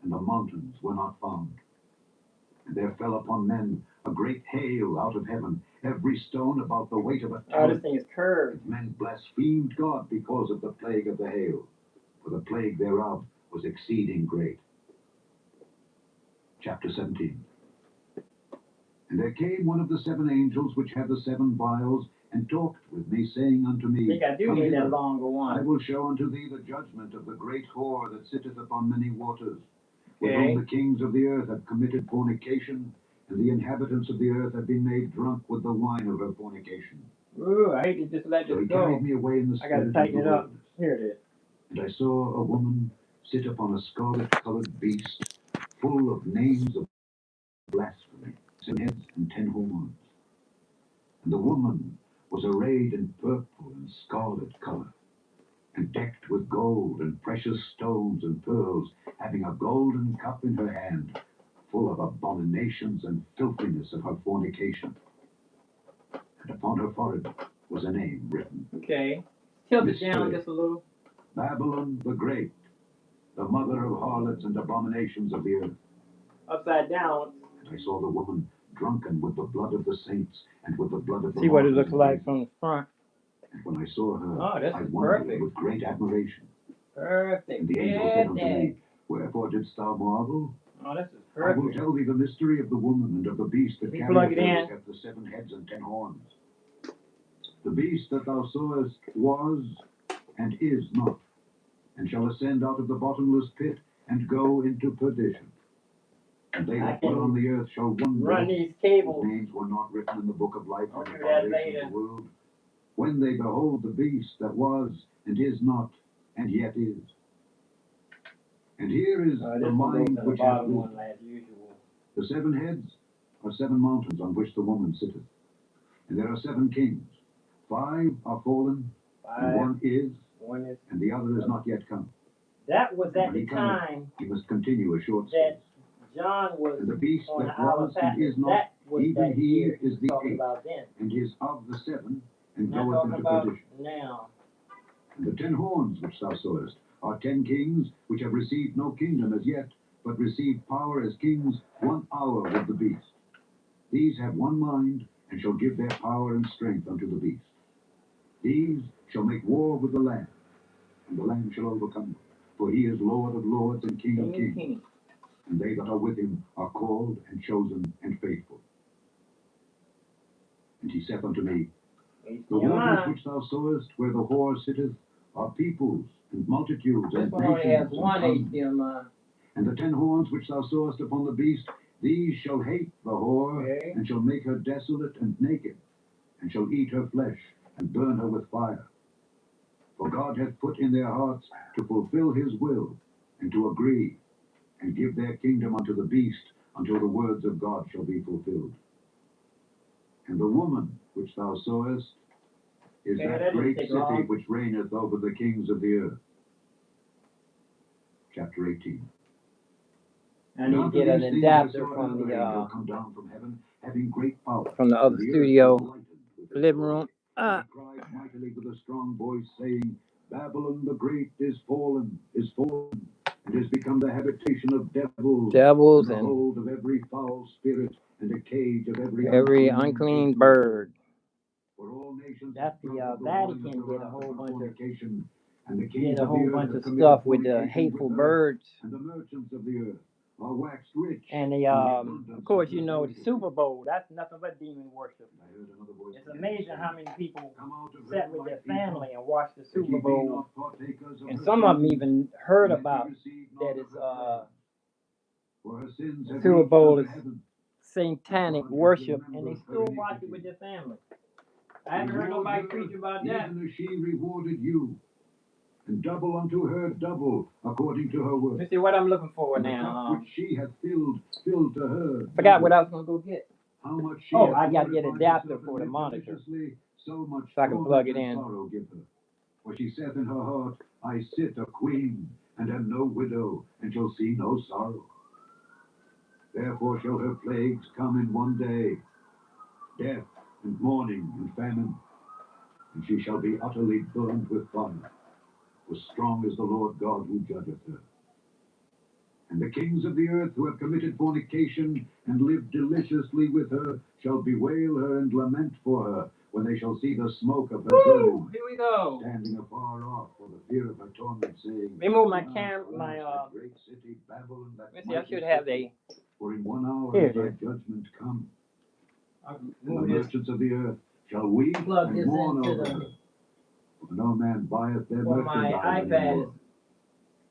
and the mountains were not found. And there fell upon men a great hail out of heaven, every stone about the weight of a Oh, this talent. thing is curved. And men blasphemed God because of the plague of the hail, for the plague thereof was exceeding great. Chapter 17. And there came one of the 7 angels which had the 7 vials, and talked with me, saying unto I me, think I do Come need hither, that longer I one. will show unto thee the judgment of the great whore that sitteth upon many waters, with Okay. whom the kings of the earth have committed fornication, and the inhabitants of the earth have been made drunk with the wine of her fornication. Ooh, I hate to just let So this he go. carried me away in the I gotta spirit tighten into it the up. wilderness. Here it is. And I saw a woman sit upon a scarlet-colored beast, full of names of blasphemy, 7 heads and 10 horns. And the woman was arrayed in purple and scarlet color, and decked with gold and precious stones and pearls, having a golden cup in her hand, full of abominations and filthiness of her fornication. And upon her forehead was a name written, Okay. Tilt it down Mystery, just a little. Babylon the Great, the mother of harlots and abominations of the earth. Upside down. And I saw the woman drunken with the blood of the saints and with the blood of the See what it martyrs looks of like faith. from the front. And when I saw her, Oh, this I is wondered perfect. with great admiration. Perfect. And the angel said unto me, Wherefore didst thou marvel? Oh, this is I will perfect. tell thee the mystery of the woman and of the beast that If you plug carrieth it her, in. which hath the 7 heads and 10 horns. The beast that thou sawest was and is not, and shall ascend out of the bottomless pit and go into perdition. And they I that dwell on can the earth shall wonder run these whose cables. names were not written in the book of life I'll from do the that foundation later. of the world, when they behold the beast that was and is not and yet is. And here is the This one goes mind in the which hath bottom wisdom. one as usual. The 7 heads are 7 mountains on which the woman sitteth. And there are 7 kings. 5 are fallen, and 1 is, One is. and the other is not yet come. That was And at when the he cometh, time he must continue a short that space. John was And the beast on the that Isle was of and Patmos. is not, That was even that he year he is was the talking 8th, about then. and is of the 7, and Not goeth talking into about perdition. now. And the 10 horns which thou sawest are 10 kings, which have received no kingdom as yet, but received power as kings 1 hour with the beast. These have 1 mind, and shall give their power and strength unto the beast. These shall make war with the Lamb, and the Lamb shall overcome them. For he is Lord of lords and King of kings. And they that are with him are called and chosen and faithful. And he saith unto me, The waters which thou sawest, where the whore sitteth, are peoples and multitudes This and one only has nations one and tongues. HDMI. And the 10 horns which thou sawest upon the beast, these shall hate the whore, Okay. and shall make her desolate and naked, and shall eat her flesh, and burn her with fire. For God hath put in their hearts to fulfill his will, and to agree, and give their kingdom unto the beast, until the words of God shall be fulfilled. And the woman which thou sawest is Okay, that that didn't great take city long. which reigneth over the kings of the earth. Chapter 18. I need to get an adapter from the come down from heaven, having great power, from the other and the earth studio was lightened with his living glory. room. And he cried mightily with a strong voice, saying, Babylon the great is fallen, and is become the habitation of devils, Devils and the and hold of every foul spirit, and a cage of every unclean bird. For all nations That's have drunk the of the wine of Vatican the did a wrath whole of bunch of fornication, and the kings did a of the whole earth bunch have of committed stuff with the fornication hateful with her, birds. and the merchants of the earth are waxed rich. And of course, you know, the Super Bowl, that's nothing but demon worship. It's amazing how many people sat with their family and watched the Super Bowl. And some of them even heard about that it's, the Super Bowl is satanic worship, and they still watch it with their family. I haven't heard nobody preach about that. Even as she rewarded you, and double unto her double, according to her work. Let's see what I'm looking for And the now. cup which she hath filled to her. Forgot what I was gonna go get. How much she Oh, hath I gotta get glorified adapter herself for the and monitor, so much so I can plug it torment and in. sorrow give her. For she saith in her heart, I sit a queen, and am no widow, and shall see no sorrow. Therefore shall her plagues come in one day, death, and mourning and famine, and she shall be utterly burned with fire, for strong is the Lord God who judgeth her. And the kings of the earth who have committed fornication and lived deliciously with her shall bewail her and lament for her when they shall see the smoke of her burning, Here we go. standing afar off for the fear of her torment, saying, Remove my Alas, camera, alas, my that great city, Babylon, that let me see, I mighty should have city, a, for in 1 hour here is it thy is. judgment come. I'll And the move this, merchants of the earth shall weep plug and this mourn into over the, her. For no man buyeth their for my merchandise iPad anymore. is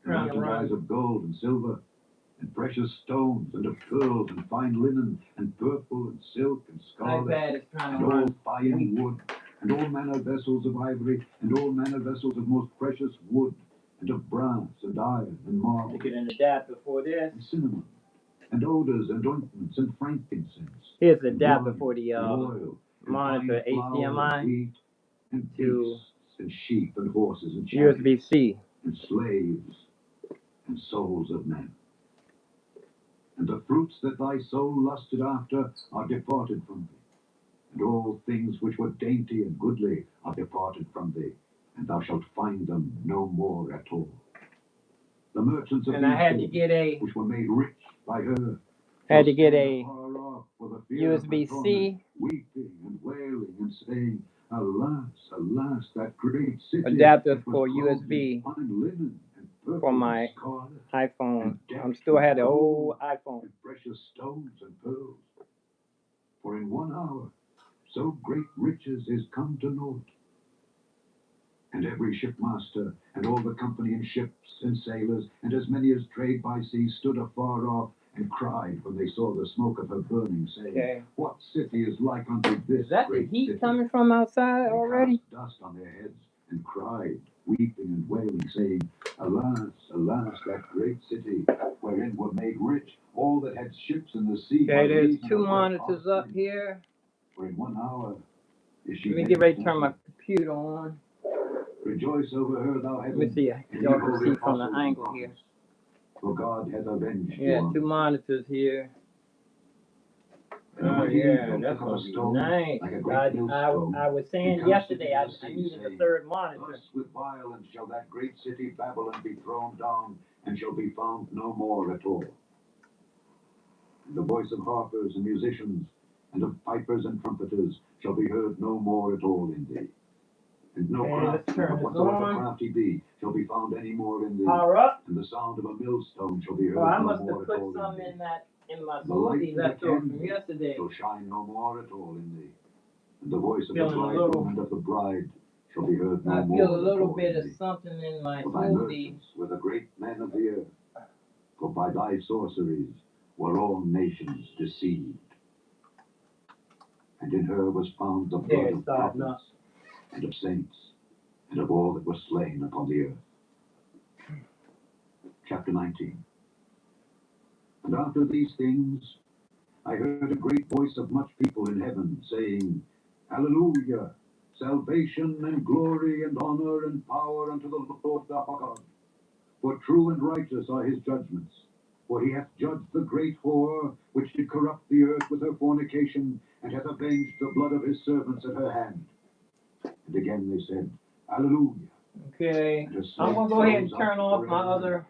The trying to merchandise run. of gold and silver, and precious stones, and of pearls, and fine linen, and purple, and silk, and scarlet, iPad is trying and to all run. fine wood, and all manner vessels of ivory, and all manner vessels of most precious wood, and of brass, and iron, and marble, To get an adapter for this. and cinnamon, and odors, and ointments, and frankincense, Here's the and adapter wine, for the and oil, and monitor fine flour, HDMI and wheat, and to beasts, and sheep, and horses, and chariots, USB-C. and slaves, and souls of men. And the fruits that thy soul lusted after are departed from thee, and all things which were dainty and goodly are departed from thee, and thou shalt find them no more at all. The merchants of And I these had to things, get a which were made rich by her, had to shall get stand a afar off for the fear of her torment, USB-C weeping and wailing and saying, Alas, alas, that great city adapter that was for clothed USB in fine linen and purple for and my scarlet, iPhone. and I'm decked still with had the old gold iPhone. and precious stones and pearls. For in 1 hour so great riches is come to naught. And every shipmaster, and all the company in ships and sailors, and as many as trade by sea, stood afar off, and cried when they saw the smoke of her burning, saying, Okay. What city is like unto this Is that the great heat city? coming from outside They already? cast dust on their heads, and cried, weeping and wailing, saying, Alas, alas, that great city, wherein were made rich all that had ships in the sea. Okay, by there's reason two of her monitors up offspring. here. For in 1 hour is she Let me made get ready to turn my desolate. computer on. Rejoice over her, thou Let me heaven, see. and Y'all ye can holy see from the apostles and angle here. prophets. For God hath avenged Yeah, you on two her. monitors here. And the Oh mighty yeah, angel that's took up gonna a be stone, nice. like a great millstone, I was and saying cast it yesterday into I the sea, needed a saying, third monitor. Thus with violence shall that great city Babylon be thrown down, and shall be found no more at all. And the voice of harpers and musicians, and of pipers and trumpeters, shall be heard no more at all in thee. And no Okay, let's craftsman, turn of this whatsoever on. craft he be, shall be found any more in thee. Power up. And the sound of a millstone shall be heard Oh, I no must more have at put all some in in thee. that in my The light smoothie of the left over from candle yesterday. shall shine no more at all in thee. And the voice of the Feeling a bridegroom little. and of the bride shall be heard no I more feel a at little all bit in of thee. something in my For thy smoothie. merchants were the great men of the earth, for by thy sorceries were all nations deceived. And in her was found the There, blood it's of starting prophets up. and of saints, and of all that were slain upon the earth. Chapter 19. And after these things I heard a great voice of much people in heaven, saying, Hallelujah! Salvation and glory and honor and power unto the Lord our God. For true and righteous are his judgments. For he hath judged the great whore, which did corrupt the earth with her fornication, and hath avenged the blood of his servants at her hand. And again they said, Hallelujah! Okay. And her I'm smoke gonna go ahead and rose up turn off my forever and other ever.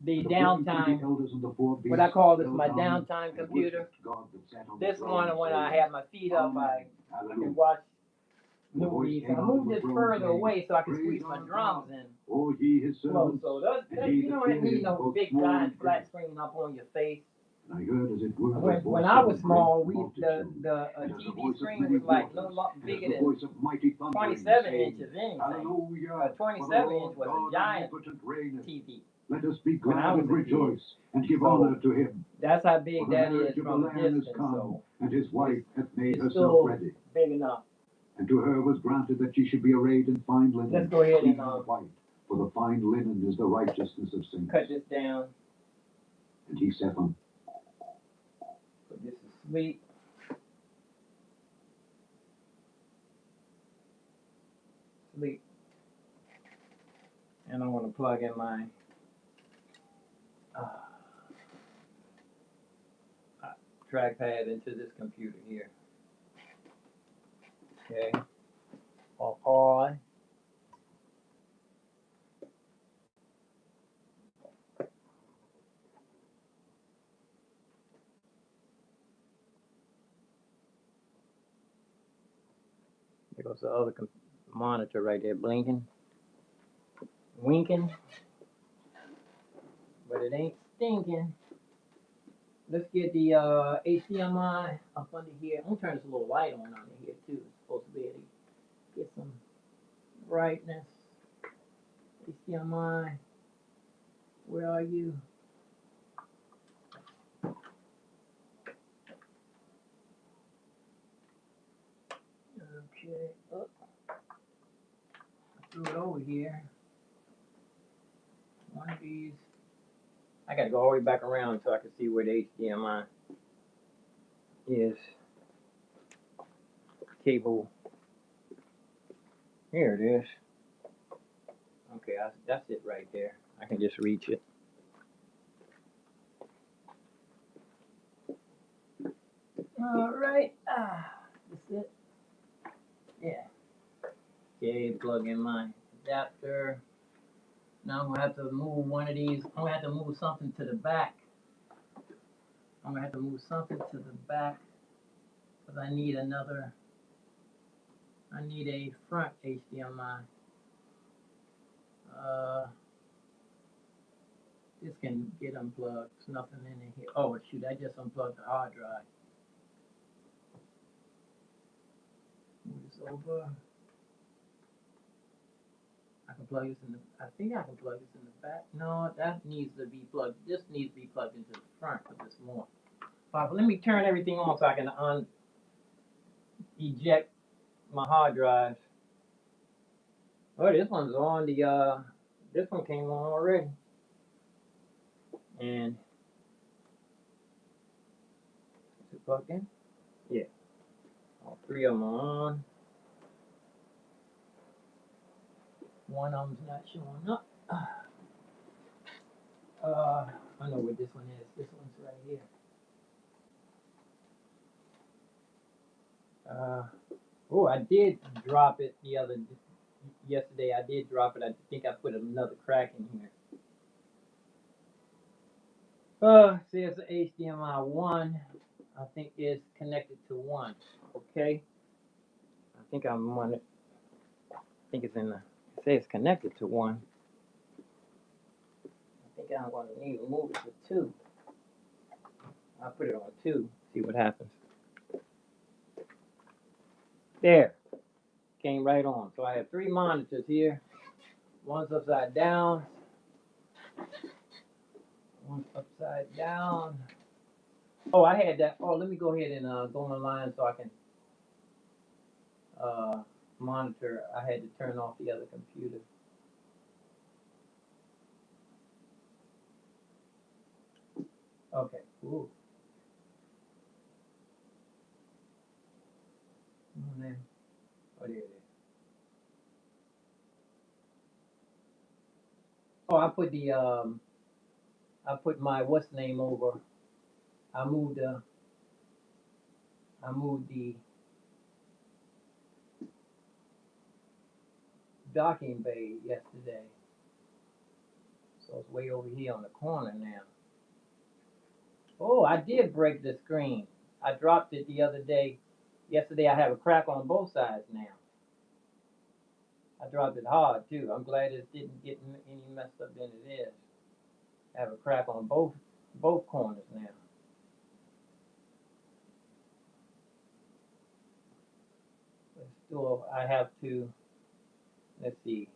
the And the 4 and 20 downtime. elders and the 4 What I beasts call this fell my down downtime and computer. worshipped God that sat on the This throne, one when I saying, have my feet up, Amen. I Hallelujah. can watch And the voice movies. came I out of moved the this throne, further saying, away so I can Praise squeeze my our drums God, in all ye his close. servants, So and ye you that don't fear need him, no both big small giant and flat great. screen up on your face. And I heard, as it were, the When voice I of was a small, great the multitude, the and as the TV voice of screen many was like waters, no and as bigger the than voice of mighty thundering, 27 saying, inches anything. Hallelujah, A for the 27 Lord inch was a God giant omnipotent reigneth. TV Let us be when I glad was and a kid. rejoice, and give So honor to him. that's how For big the that marriage is of the from a Lamb is distance. come, So and his wife hath made it's herself still ready. big enough. And to her was granted that she should be arrayed in fine linen, Let's go ahead clean and and white, for the fine linen is the righteousness of saints. cut this down. And he saith unto Put this to sleep. Sleep. And I want to plug in my trackpad into this computer here. Okay. Okay. There goes the other monitor right there blinking, winking, but it ain't stinking. Let's get the HDMI up under here. I'm gonna turn this little light on under here too. It's supposed to be able to get some brightness. HDMI, where are you? Okay, oh, I threw it over here. One of these. I gotta go all the way back around so I can see where the HDMI is. Cable. Here it is. Okay, that's it right there. I can just reach it. All right. That's it. Yeah. Okay, plug in my adapter. Now I'm gonna have to move one of these. I'm gonna have to move something to the back. I'm gonna have to move something to the back because I need another. I need a front HDMI. This can get unplugged. There's nothing in here. Oh shoot! I just unplugged the hard drive. Move this over. I can plug this in the. I think I can plug this in the back. No, that needs to be plugged. This needs to be plugged into the front because it's more. But let me turn everything on so I can eject my hard drives. Oh, this one's on the. This one came on already. And is it plugged in? Yeah. All three of them are on. One of them's not showing up. I know where this one is. This one's right here. Oh, I did drop it yesterday. I did drop it. I think I put another crack in here. Says HDMI 1. I think it's connected to 1. Okay. I think I'm on it. I think it's in the. It says connected to 1. I think I'm going to need to move it to 2. I'll put it on 2. See what happens. There. Came right on. So I have 3 monitors here. One's upside down. One's upside down. Oh, I had that. Oh, let me go ahead and go online so I can monitor. I had to turn off the other computer. Okay. Ooh. Oh, there it is. Oh, I put my what's name over. I moved the docking bay yesterday. So it's way over here on the corner now. Oh, I did break the screen. I dropped it the other day. Yesterday I have a crack on both sides now. I dropped it hard too. I'm glad it didn't get any messed up than it is. I have a crack on both corners now. But still, I have to. Let's see.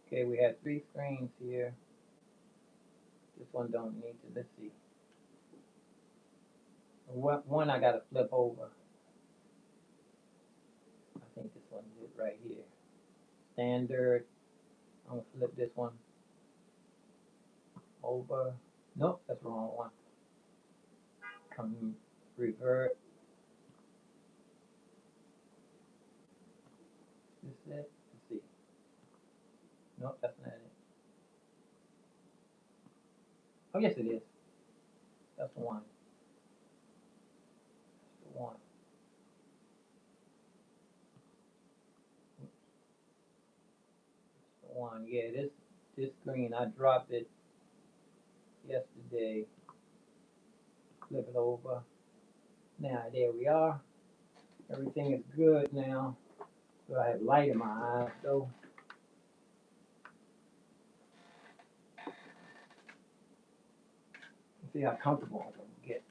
Okay, we have 3 screens here. This one don't need to. Let's see. One I gotta flip over. I think this one's it right here. Standard. I'm gonna flip this one over. Nope, that's the wrong one. Come revert. Is this it? Let's see. Nope, that's not it. Oh yes it is. That's the one. That's the one. one. Yeah, this screen, I dropped it yesterday. Flip it over. Now there we are. Everything is good now. So I have light in my eyes though. Let's see how comfortable I'm gonna get.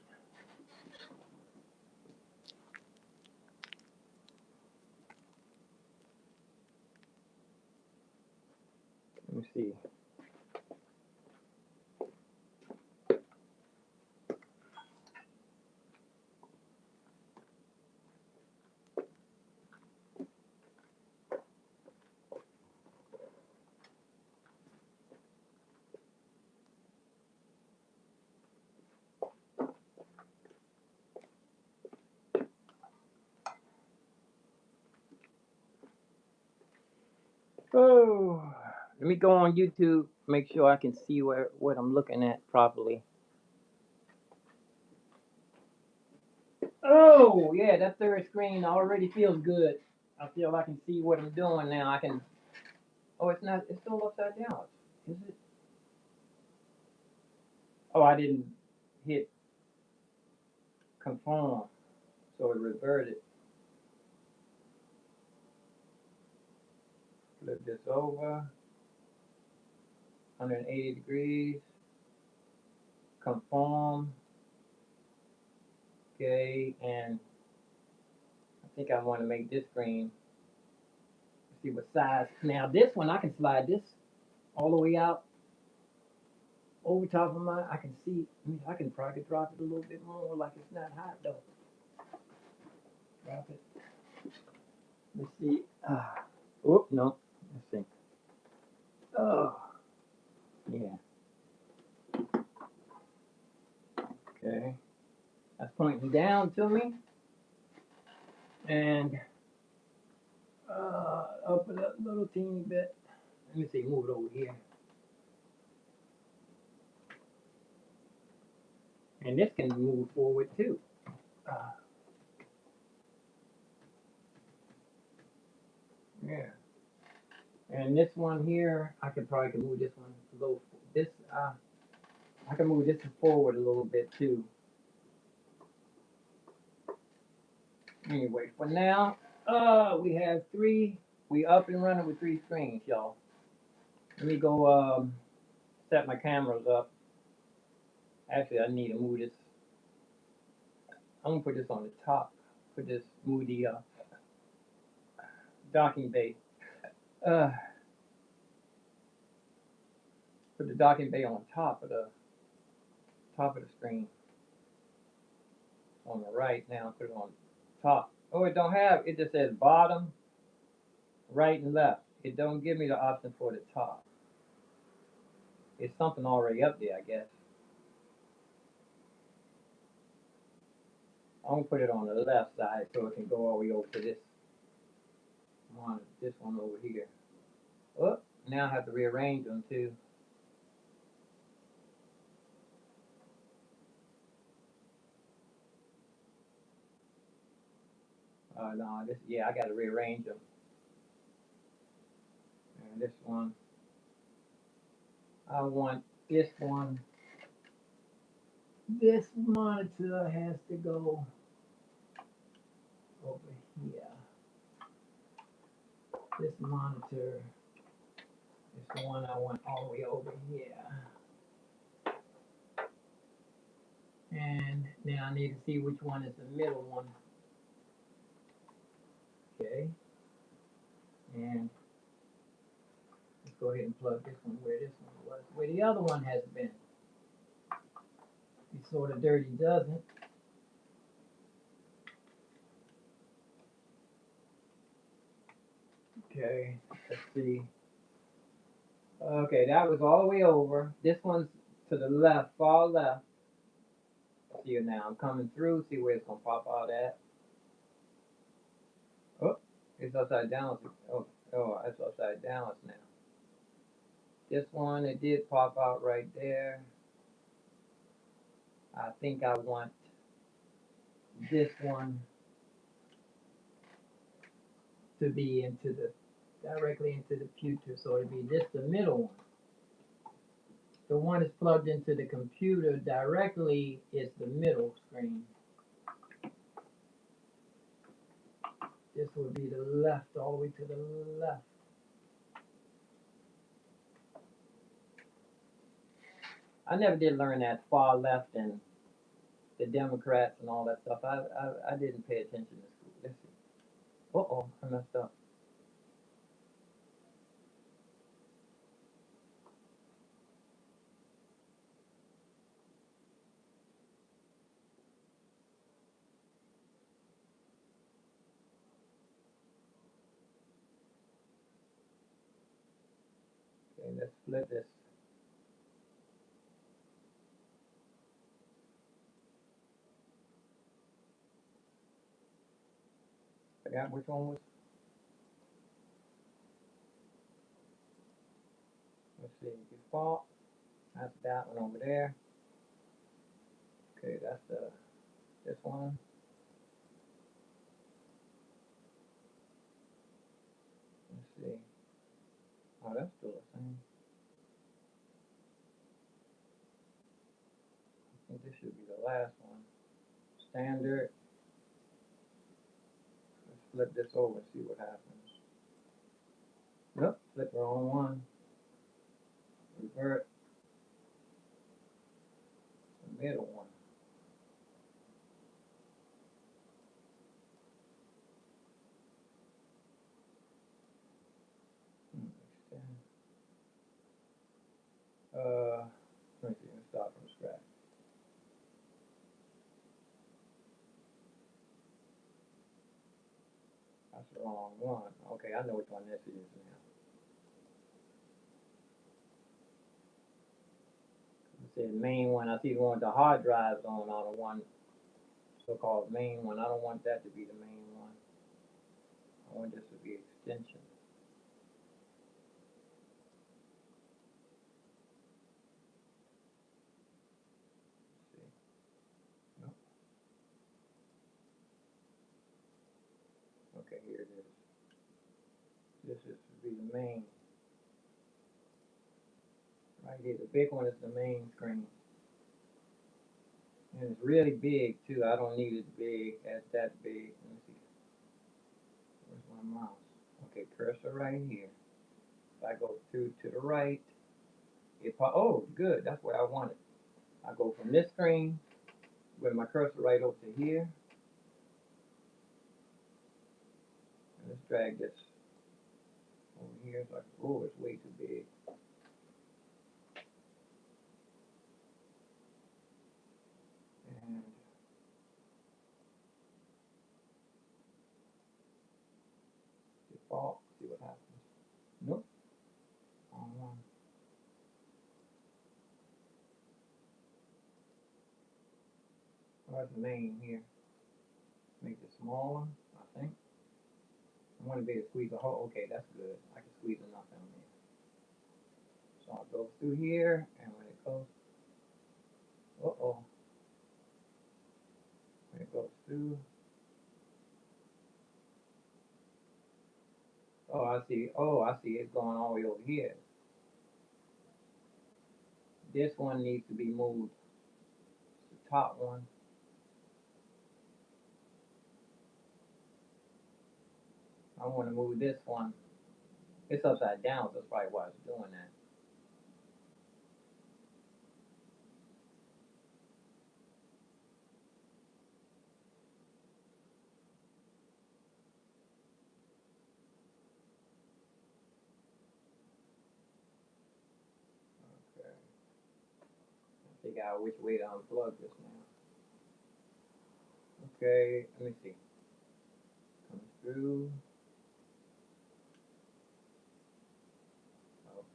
Let me see. Oh, let me go on YouTube, make sure I can see what I'm looking at properly. Oh, yeah, that third screen already feels good. I feel I can see what I'm doing now. I can. Oh, it's not. It's still upside down. Is it? Oh, I didn't hit conform, so it reverted. Flip this over, 180 degrees, conform. Okay, and I think I want to make this screen. Let's see what size. Now this one, I can slide this all the way out over top of mine. I can see. I can probably drop it a little bit more, like it's not hot though. Drop it. Let's see. Whoop, no. Let's see. Oh, yeah. Okay. That's pointing down to me. And up a little teeny bit. Let me see, move it over here. And this can move forward too. Uh, yeah. And this one here, I could probably move this one a little. This I can move this forward a little bit too. Anyway, for now, we have three. We up and running with three screens, y'all. Let me go set my cameras up. Actually, I need to move this. I'm gonna put this on the top. Move the docking bay. Uh, put the docking bay on top of the screen on the right. Now put it on top. Oh, it don't have. It just says bottom, right, and left. It don't give me the option for the top. It's something already up there, I guess. I'm gonna put it on the left side so it can go all the way over to this one over here. Oh, now I have to rearrange them too. No, I gotta rearrange them. And this one, I want this one. This monitor has to go over here. This monitor is the one I want all the way over here. And now I need to see which one is the middle one. Okay. And let's go ahead and plug this one where this one was. Where the other one has been. It's sort of dirty, doesn't? Okay, let's see. Okay, that was all the way over. This one's to the left, far left. See it now. I'm coming through. See where it's gonna pop out at. Oh, it's upside down. Oh, it's upside down now. This one, it did pop out right there. I think I want this one to be into the directly into the computer. So it'd be this the middle one. The one that's plugged into the computer directly is the middle screen. This would be the left, all the way to the left. I never did learn that far left and the Democrats and all that stuff. I didn't pay attention to school. Let's see. Uh-oh, I messed up. Okay, let's flip this. Forgot which one was. Let's see. Default. That's that one over there. Okay, that's this one. Let's see. Oh, that's still the same. I think this should be the last one. Standard. Let's flip this over and see what happens. Yep, flip the wrong one. Revert. The middle one. Extend. Let me see. Let's start from scratch. That's the wrong one. Okay, I know which one this is now. It says main one. I see the one with the hard drives on the one so-called main one. I don't want that to be the main one. I want this to be extension. Let's see. Nope. Okay, here it is. This is to be the main. Right here, the big one is the main screen. And it's really big too. I don't need it big, as that big. Let me see. Where's my mouse? Okay, cursor right here. If I go through to the right, oh, good, that's what I wanted. I go from this screen with my cursor right over to here. And let's drag this over here. So oh, it's way too big. And default, see what happens. Nope, wrong one. Where's the main here? Make it smaller, I think. I want to be able to squeeze a hole. Okay, that's good. I can squeeze enough in there. So I'll go through here, and when it goes, when it goes through, oh, I see. Oh, I see. It's going all the way over here. This one needs to be moved. The top one. I want to move this one. It's upside down, so that's probably why it's doing that. Okay. Figure out which way to unplug this now. Okay, let me see. Comes through.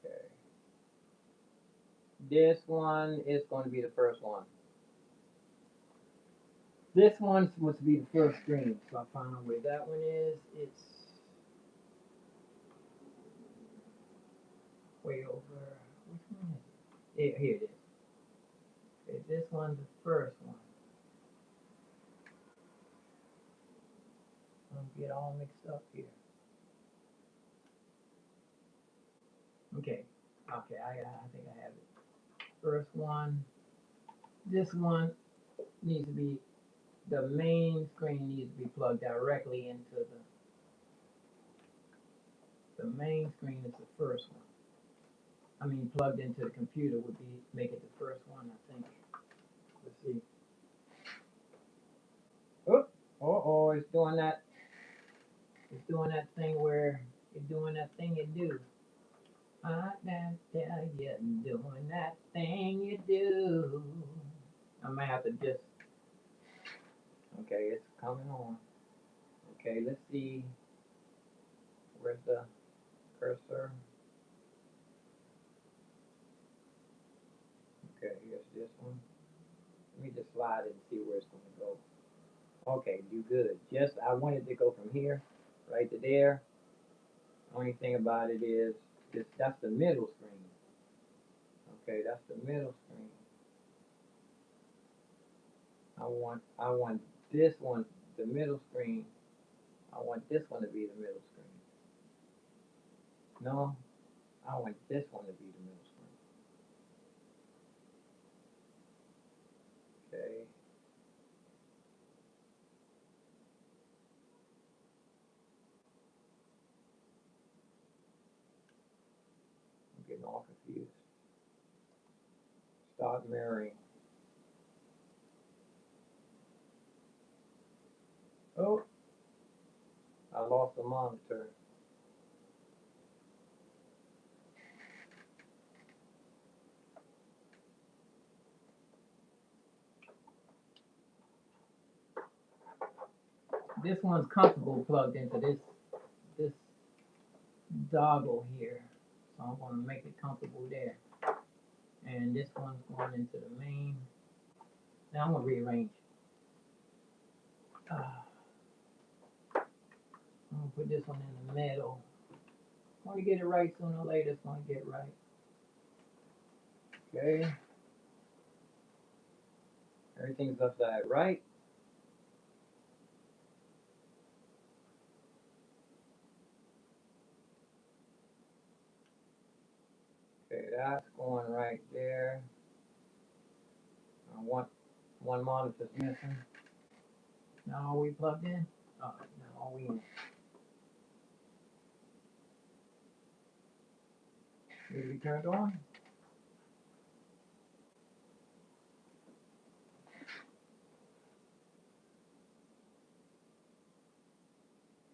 Okay. This one is going to be the first one. This one's supposed to be the first screen, so I found out where that one is. It's way over. Which one is it? Here it is. Okay, this one's the first one. I'm gonna get all mixed up here. Okay, I think I have it. First one. This one needs to be, the main screen needs to be plugged directly into the main screen is the first one. I mean, plugged into the computer would be, make it the first one, I think. Let's see. Oh, it's doing that. It's doing that thing where it's doing that thing you do. I can tell you, doing that thing you do. I might have to just. Okay, it's coming on. Okay, let's see. Where's the cursor? Okay, here's this one. Let me just slide it and see where it's going to go. Okay, do good. Just, I wanted to go from here right to there. Only thing about it is, this, that's the middle screen. Okay, that's the middle screen. I want this one, the middle screen. I want this one to be the middle screen. No, I want this one to be the middle screen. Okay. I'm getting all confused. Start mirroring. Oh, I lost the monitor. This one's comfortable plugged into this doggle here. So I'm going to make it comfortable there. And this one's going into the main. Now I'm going to rearrange. I'm going to put this one in the middle. I'm going to get it right sooner or later. It's going to get right. Okay. Everything's upside right. Okay, that's going right there. One monitor's missing. Now are we plugged in? Now are we in? Did we turn it on?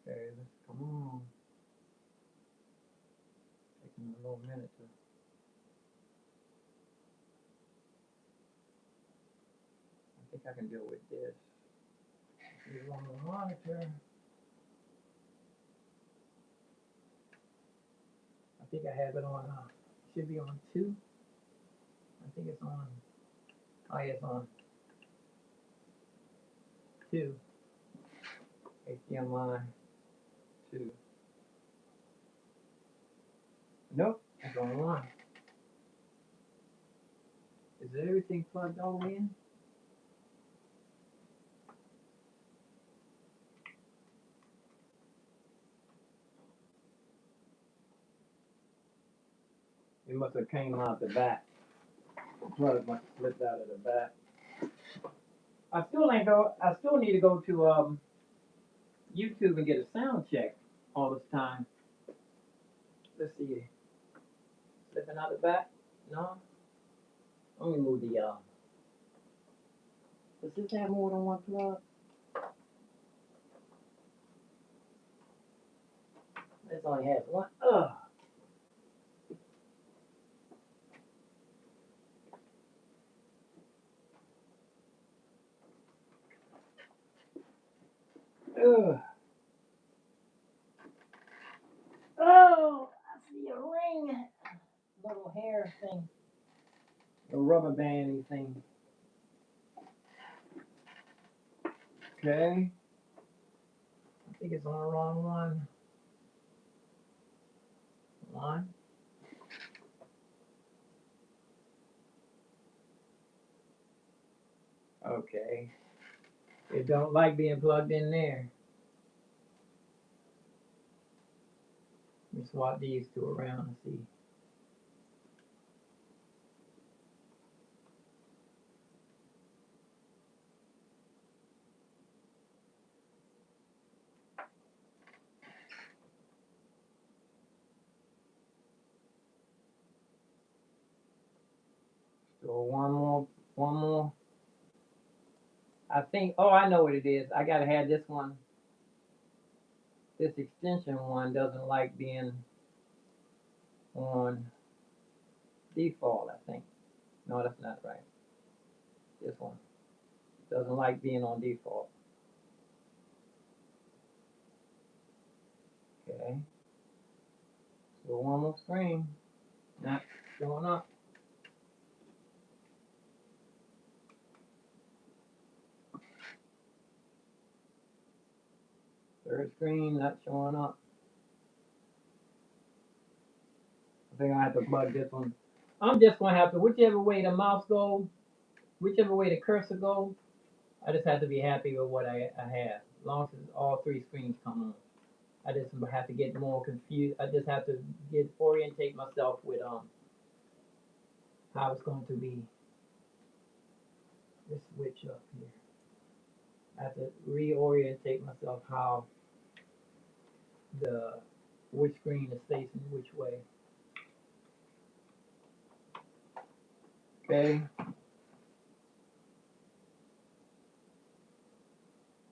Okay, let's come on. Taking a little minute to. I think I can deal with this. It's on the monitor. I think I have it on. Should be on 2. I think it's on. Oh yeah, it's on 2. HDMI 2. Nope, it's on 1. Is everything plugged all the way in? It must have came out the back. The plug must have slipped out of the back. I still need to go to YouTube and get a sound check all this time. Let's see. Slipping out the back? No? Let me move the does this have more than one plug? This only has one. Ugh. Ugh. Oh, I see a ring. Little hair thing. A rubber bandy thing. Okay. I think it's on the wrong one. One. Okay. It don't like being plugged in there. Let me swap these two around and see. So one more. I think, oh, I know what it is. I gotta have this one. This extension one doesn't like being on default, I think. No, that's not right. This one doesn't like being on default. Okay. So one more screen. Not showing up. Third screen, not showing up. I think I have to plug this one. I'm just gonna have to, whichever way the mouse goes, whichever way the cursor goes, I just have to be happy with what I have. As long as all three screens come on. I just have to get more confused. I just have to orientate myself with how it's going to be. This switch up here. I have to reorientate myself how which screen is facing which way. Okay.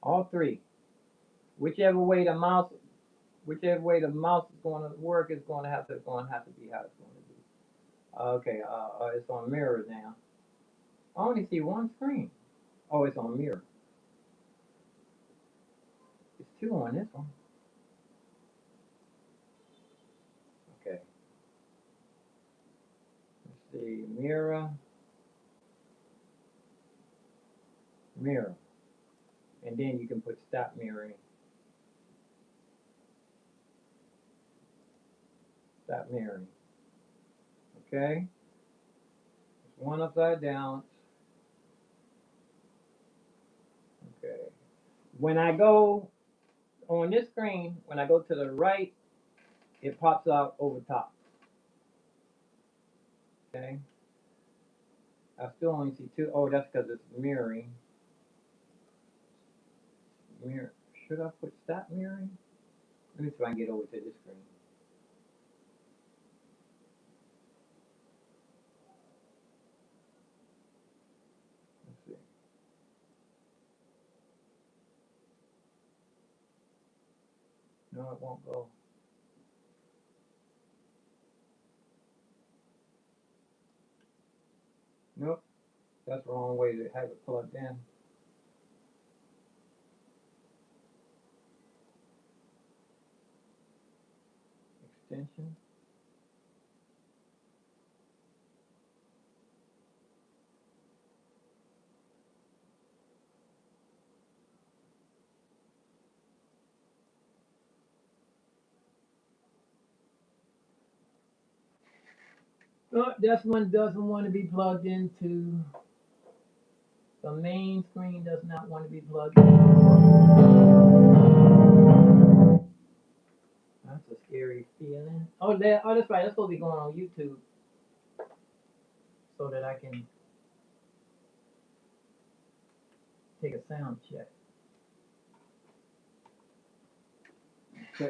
All three. Whichever way the mouse is going to work is going to have to be how it's going to be. Okay, it's on mirror now. I only see one screen. Oh, it's on mirror. It's two on this one. Okay. Let's see, mirror, mirror. And then you can put stop mirroring. Stop mirroring. Okay? It's one upside down. Okay. When I go on this screen, when I go to the right, it pops out over top. Okay? I still only see two. Oh, that's because it's mirroring. Mirror. Should I put stop mirroring? Let me see if I can get over to this screen. Let's see. No, it won't go. Nope. That's the wrong way to have it plugged in. Extension. Oh, this one doesn't want to be plugged into. The main screen does not want to be plugged in. That's a scary feeling. Oh, that's right. That's supposed to be going on YouTube so that I can take a sound check.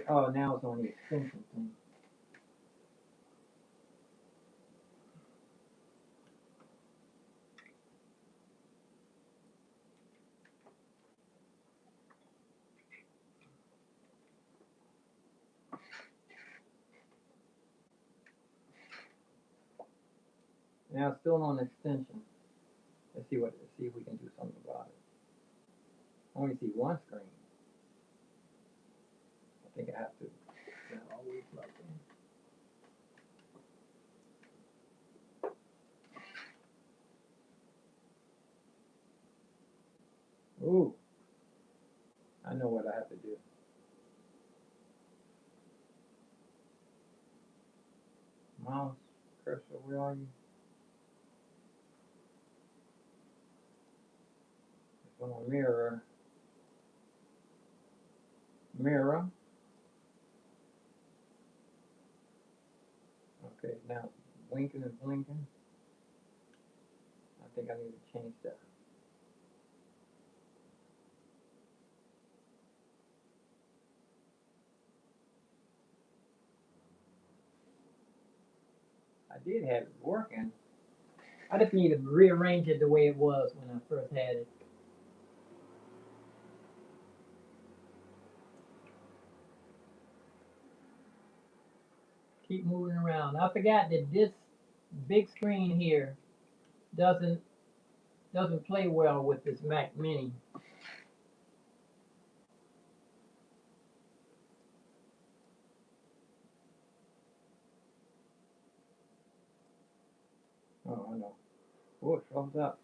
Oh, now it's on the extension thing. Now it's still on extension. Let's see if we can do something about it. I only see one screen. I think I have to always plug in. Ooh. I know what I have to do. Mouse, cursor, where are you? It's on mirror. Mirror. Okay, now it's blinking and blinking. I think I need to change that. I did have it working. I just need to rearrange it the way it was when I first had it. Keep moving around. I forgot that this big screen here doesn't play well with this Mac Mini. Oh, I know. Oh, thumbs up.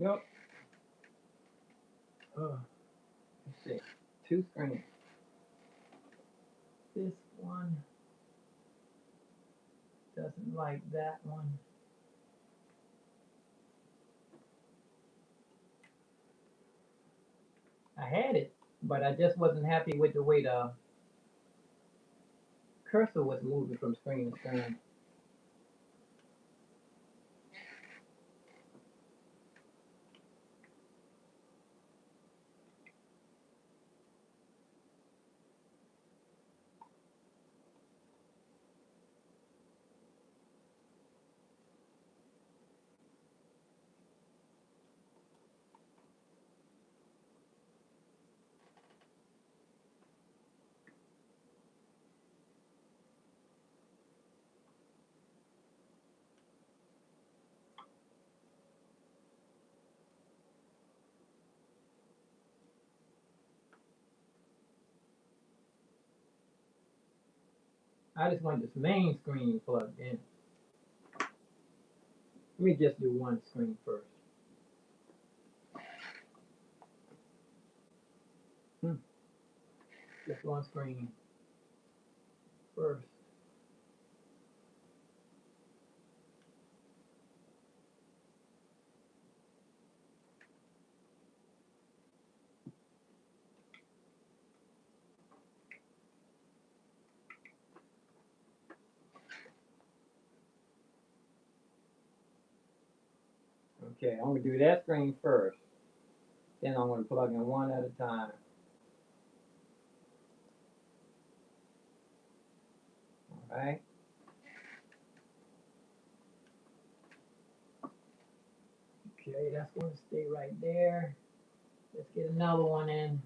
Yep. Oh, let's see. Two screens. This one doesn't like that one. I had it, but I just wasn't happy with the way the cursor was moving from screen to screen. I just want this main screen plugged in. Let me just do one screen first. Just one screen first. Okay, I'm gonna do that screen first. Then I'm gonna plug in one at a time. All right. Okay, that's gonna stay right there. Let's get another one in.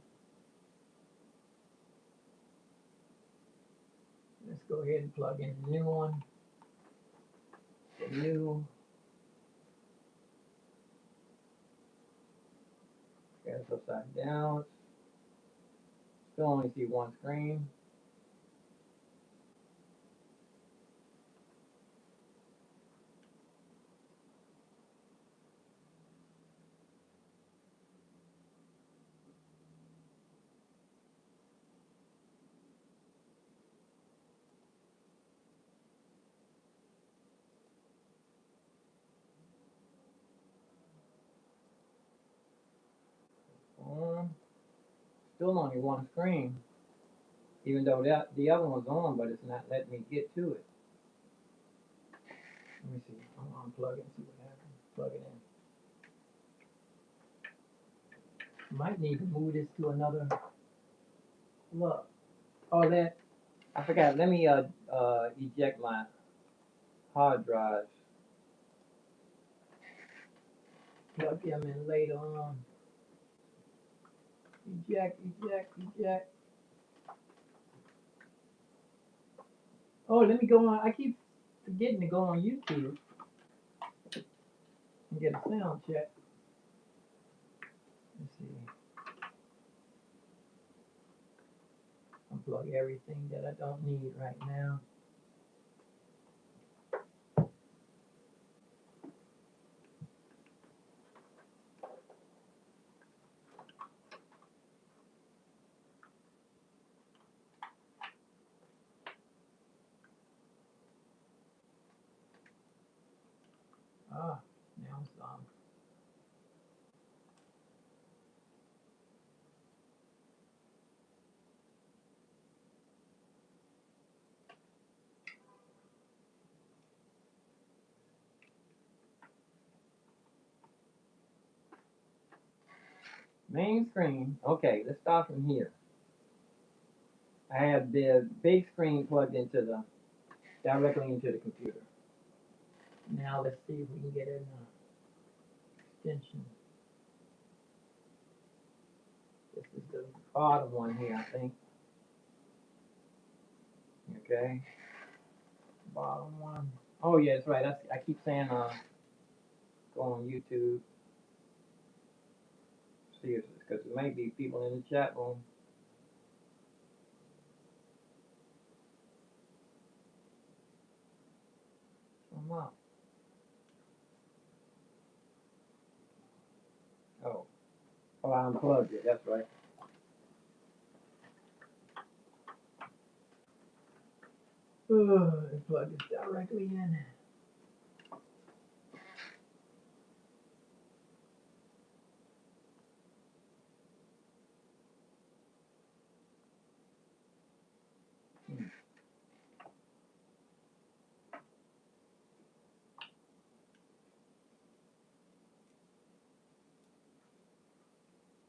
Let's go ahead and plug in the new one. The new. Okay, it's upside down. Still only see one screen. Still only one screen. Even though the other one's on, but it's not letting me get to it. Let me see. I'm gonna unplug it and see what happens. Plug it in. Might need to move this to another. Look. Oh, that. I forgot. Let me eject my hard drives. Plug them in later on. Eject, eject, eject. Oh, let me go on. I keep forgetting to go on YouTube and get a sound check. Let's see. Unplug everything that I don't need right now. Ah, now it's on. Main screen. Okay, let's start from here. I have the big screen plugged into the directly into the computer. Now let's see if we can get an extension. This is the bottom one here, I think. Okay, bottom one. Oh yeah, that's right. I keep saying go on YouTube. See if because there may be people in the chat room. Come on. Oh, I unplugged it. That's right. Plug it directly in.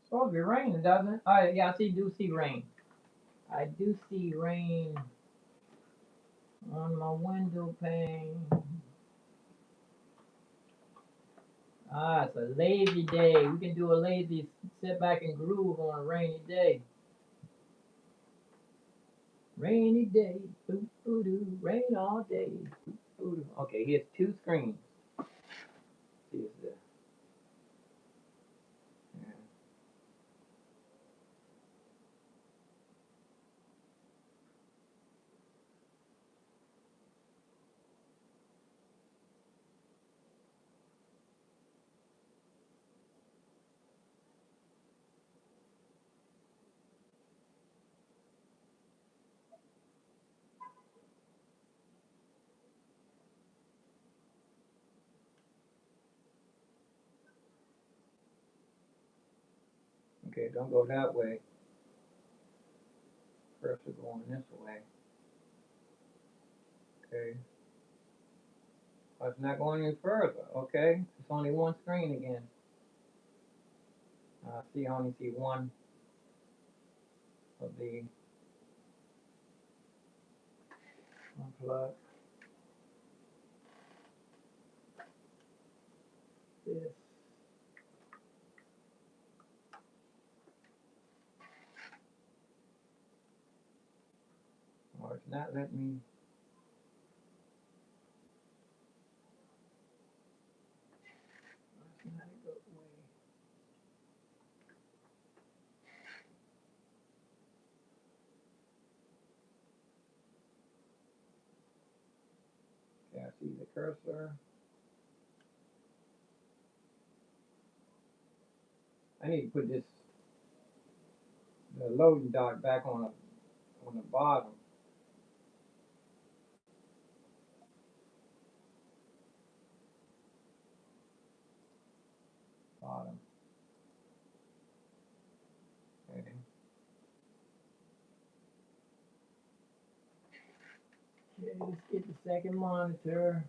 Supposed to be raining, doesn't it? Oh, yeah, do see rain. I do see rain on my window pane. Ah, it's a lazy day. We can do a lazy sit back and groove on a rainy day. Rainy day, boo boo doo, rain all day. Boo boo doo. Okay, here's two screens. Here's the. Yeah. Okay, don't go that way. First we're going this way. Okay. Oh, it's not going any further. Okay. It's only one screen again. I only see one of the unplug. This. Oh, it's not letting me. It's not a good way. Okay, I see the cursor. I need to put the loading dock back on the bottom. Bottom. Okay. Okay, let's get the second monitor.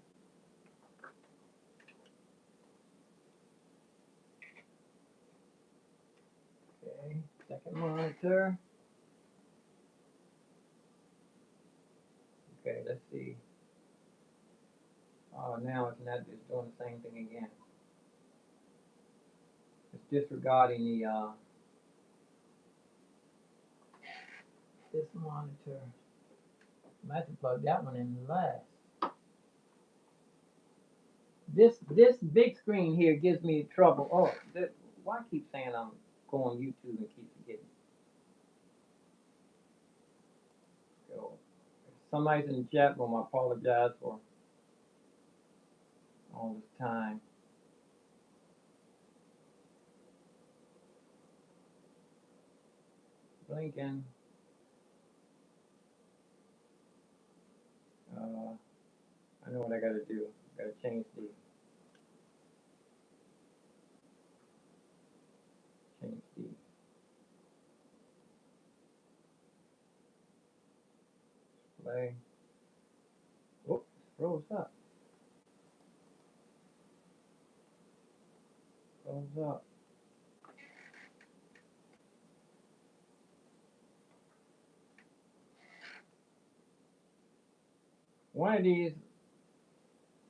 Okay, second monitor. Okay, let's see. Oh, now it's not just doing the same thing again. It's disregarding the this monitor. I have to plug that one in last. This big screen here gives me trouble. Oh, why I keep saying I'm going YouTube and keep forgetting? So, if somebody's in the chat room, I apologize for all this time. Blinking. I know what I gotta do. Gotta change the display. Oh, it froze up. Froze up. One of these,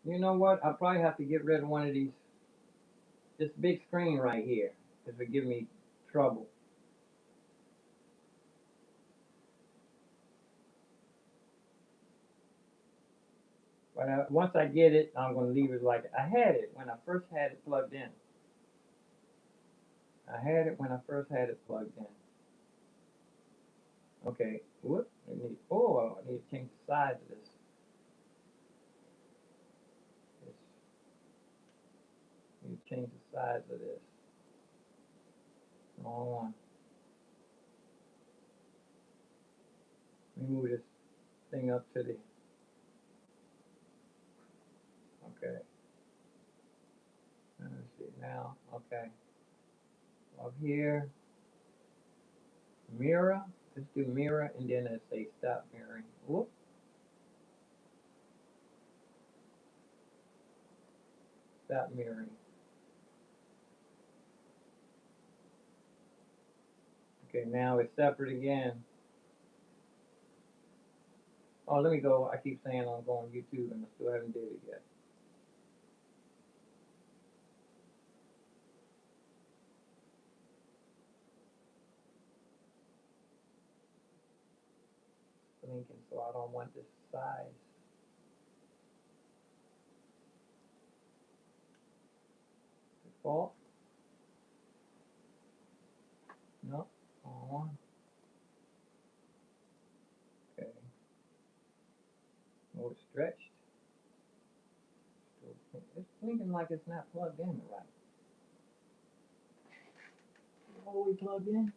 you know what? I'll probably have to get rid of one of these. This big screen right here, because it give me trouble. But once I get it, I'm going to leave it like I had it when I first had it plugged in. I had it when I first had it plugged in. Okay, whoop, I need to change the size of this. I need to change the size of this. Wrong one. Let me move this thing up to the, okay. Let's see now, okay. Up here, mirror, let's do mirror, and then let's say stop mirroring. Whoop. Stop mirroring. Okay, now it's separate again. Oh, let me go. I keep saying I'm going to YouTube and I still haven't did it yet. Blinking, so I don't want this size. Default. No, wrong one. Okay. Oh, it's stretched. It's blinking like it's not plugged in right. Oh, we plugged in?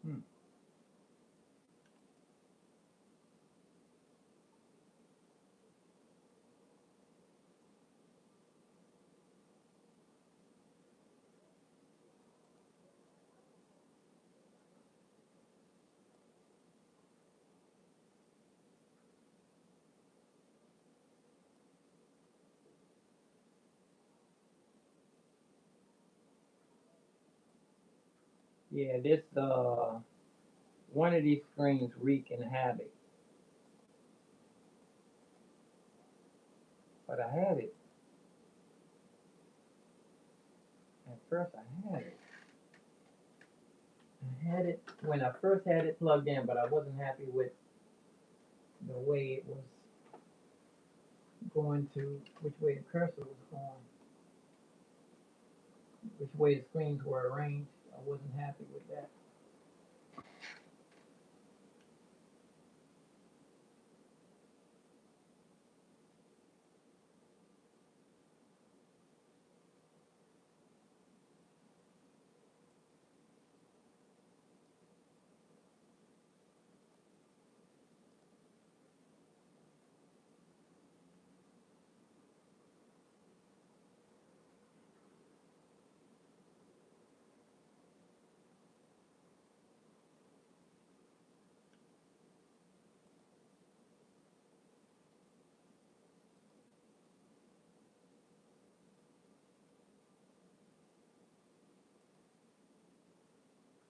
Hmm. Yeah, this one of these screens wreaking havoc. But I had it. At first I had it. I had it when I first had it plugged in, but I wasn't happy with the way it was going to, which way the cursor was going, which way the screens were arranged. I wasn't happy with that.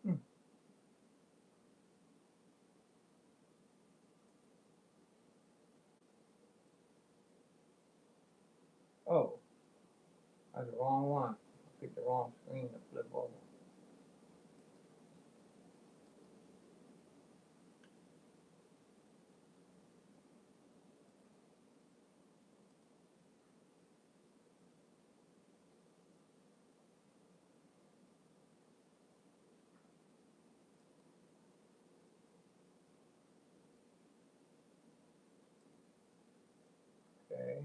Hmm. Oh, that's the wrong one. I picked the wrong screen to flip over. Okay,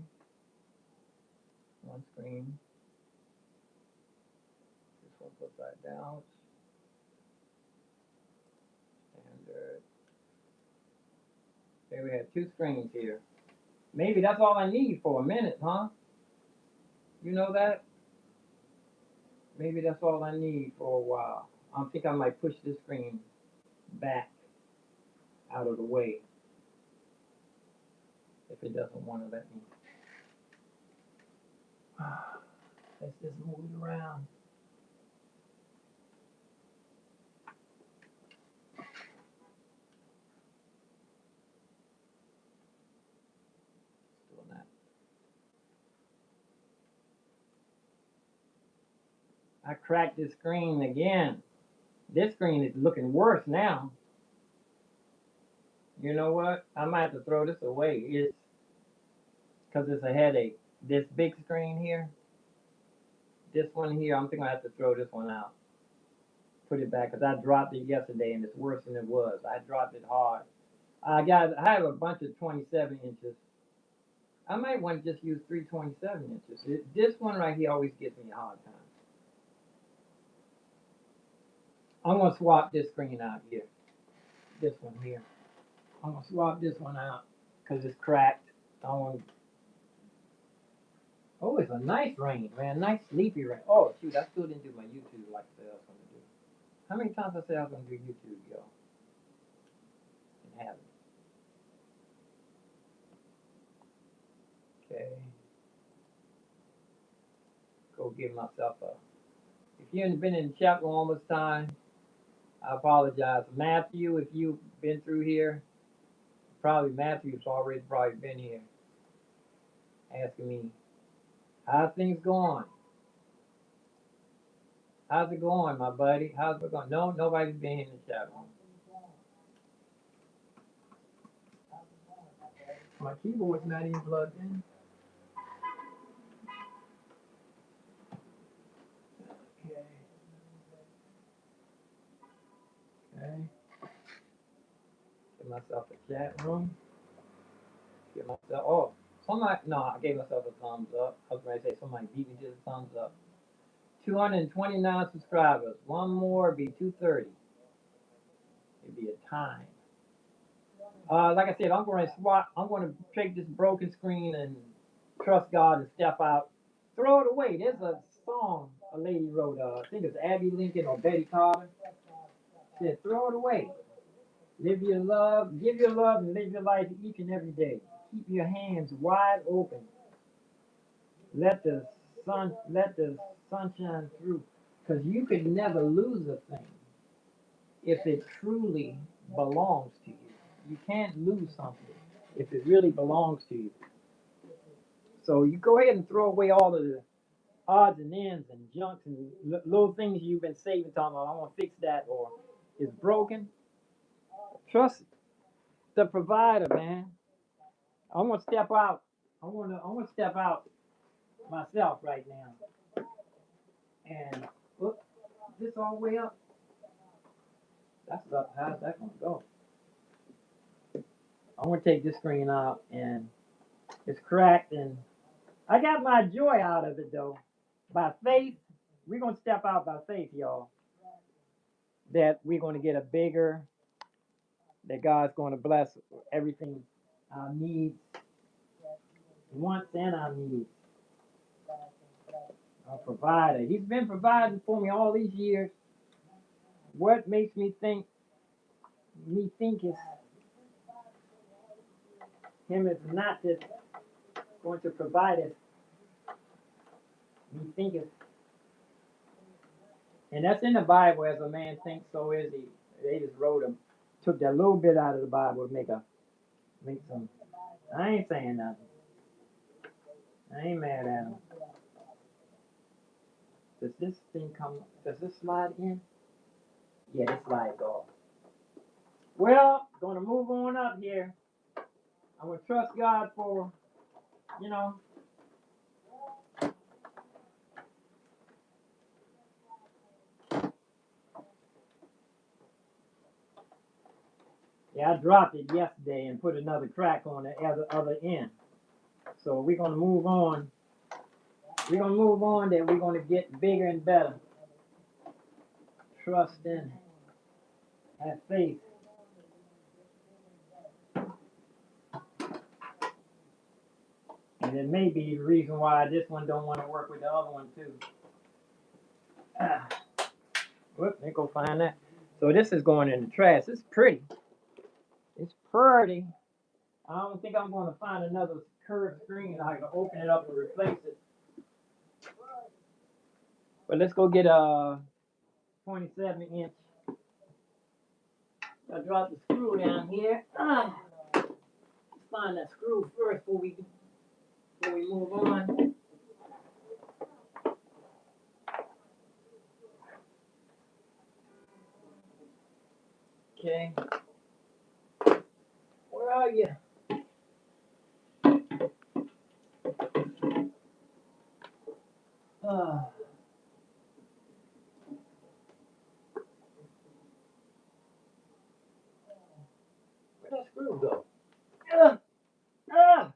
one screen. We'll put that down. Standard. Okay, we have 2 screens here. Maybe that's all I need for a minute, huh? You know that? Maybe that's all I need for a while. I think I might push this screen back out of the way if it doesn't want to let me. Let's just move it around. Still not. I cracked this screen again. This screen is looking worse now. You know what? I might have to throw this away. It's because it's a headache. This big screen here, this one here, I'm thinking I have to throw this one out. Put it back because I dropped it yesterday and it's worse than it was. I dropped it hard. I have a bunch of 27 inches. I might want to just use 327 inches. This one right here always gives me a hard time. I'm going to swap this screen out here. This one here. I'm going to swap this one out because it's cracked. Oh, it's a nice rain, man. Nice sleepy rain. Oh, shoot, I still didn't do my YouTube like I said I was going to do. How many times I said I was going to do YouTube, yo? Didn't have it. Okay. Go give myself a... If you haven't been in the chat room all this time, I apologize. Matthew, if you've been through here, probably Matthew's already probably been here asking me, how's things going? How's it going, my buddy? How's it going? No, nobody's been in the chat room. My keyboard's not even plugged in. Okay. Okay. Give myself a chat room. Give myself, oh, somebody, no, I gave myself a thumbs up. I was going to say somebody beat me to the thumbs up. 229 subscribers. One more would be 230. It'd be a time. Like I said, I'm going to take this broken screen and trust God and step out. Throw it away. There's a song a lady wrote, I think it's Abby Lincoln or Betty Carter. Said, throw it away. Live your love, give your love, and live your life each and every day. Keep your hands wide open. Let the sun shine through. Because you could never lose a thing if it truly belongs to you. You can't lose something if it really belongs to you. So you go ahead and throw away all of the odds and ends and junks and little things you've been saving, talking about, I want to fix that, or it's broken. Trust the provider, man. I'm gonna step out. I'm gonna step out myself right now. And look, this all the way up. That's about how's that gonna go? I'm gonna take this screen out, and it's cracked, and I got my joy out of it though. By faith, we're gonna step out by faith, y'all. That we're gonna get a bigger, that God's gonna bless everything, our needs, wants and our needs. Our provider. He's been providing for me all these years. What makes me think is him is not just going to provide us. Me think is, and that's in the Bible. As a man thinks, so is he. They just wrote him, took that little bit out of the Bible to make some. I ain't saying nothing. I ain't mad at him. Does this thing come? Does this slide in? Yeah, it slides off. Well, gonna move on up here. I'm gonna trust God for, you know. Yeah, I dropped it yesterday and put another crack on the other end. So we're gonna move on. We're gonna move on. That we're gonna get bigger and better. trust in, have faith. And it may be the reason why this one don't want to work with the other one too. Whoop, let me go find that. So this is going in the trash. It's pretty. It's pretty. I don't think I'm going to find another curved screen. I can open it up and replace it. But let's go get a 27 inch. I dropped the screw down here. Let's find that screw first before we move on. Okay. Where are you? Where'd that screw go? Uh, uh.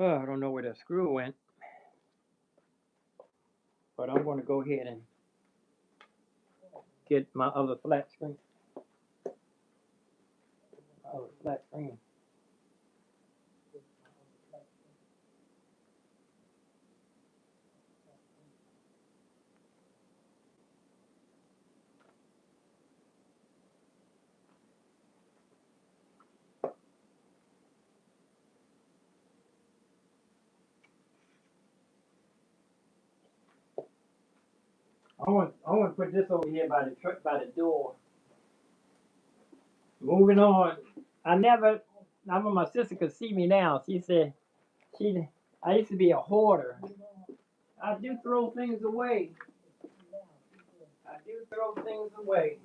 I don't know where that screw went, but I'm going to go ahead and get my other flat screen. Other flat screen. I want to put this over here by the truck, by the door. Moving on. I know my sister could see me now. She said I used to be a hoarder. I do throw things away. I do throw things away.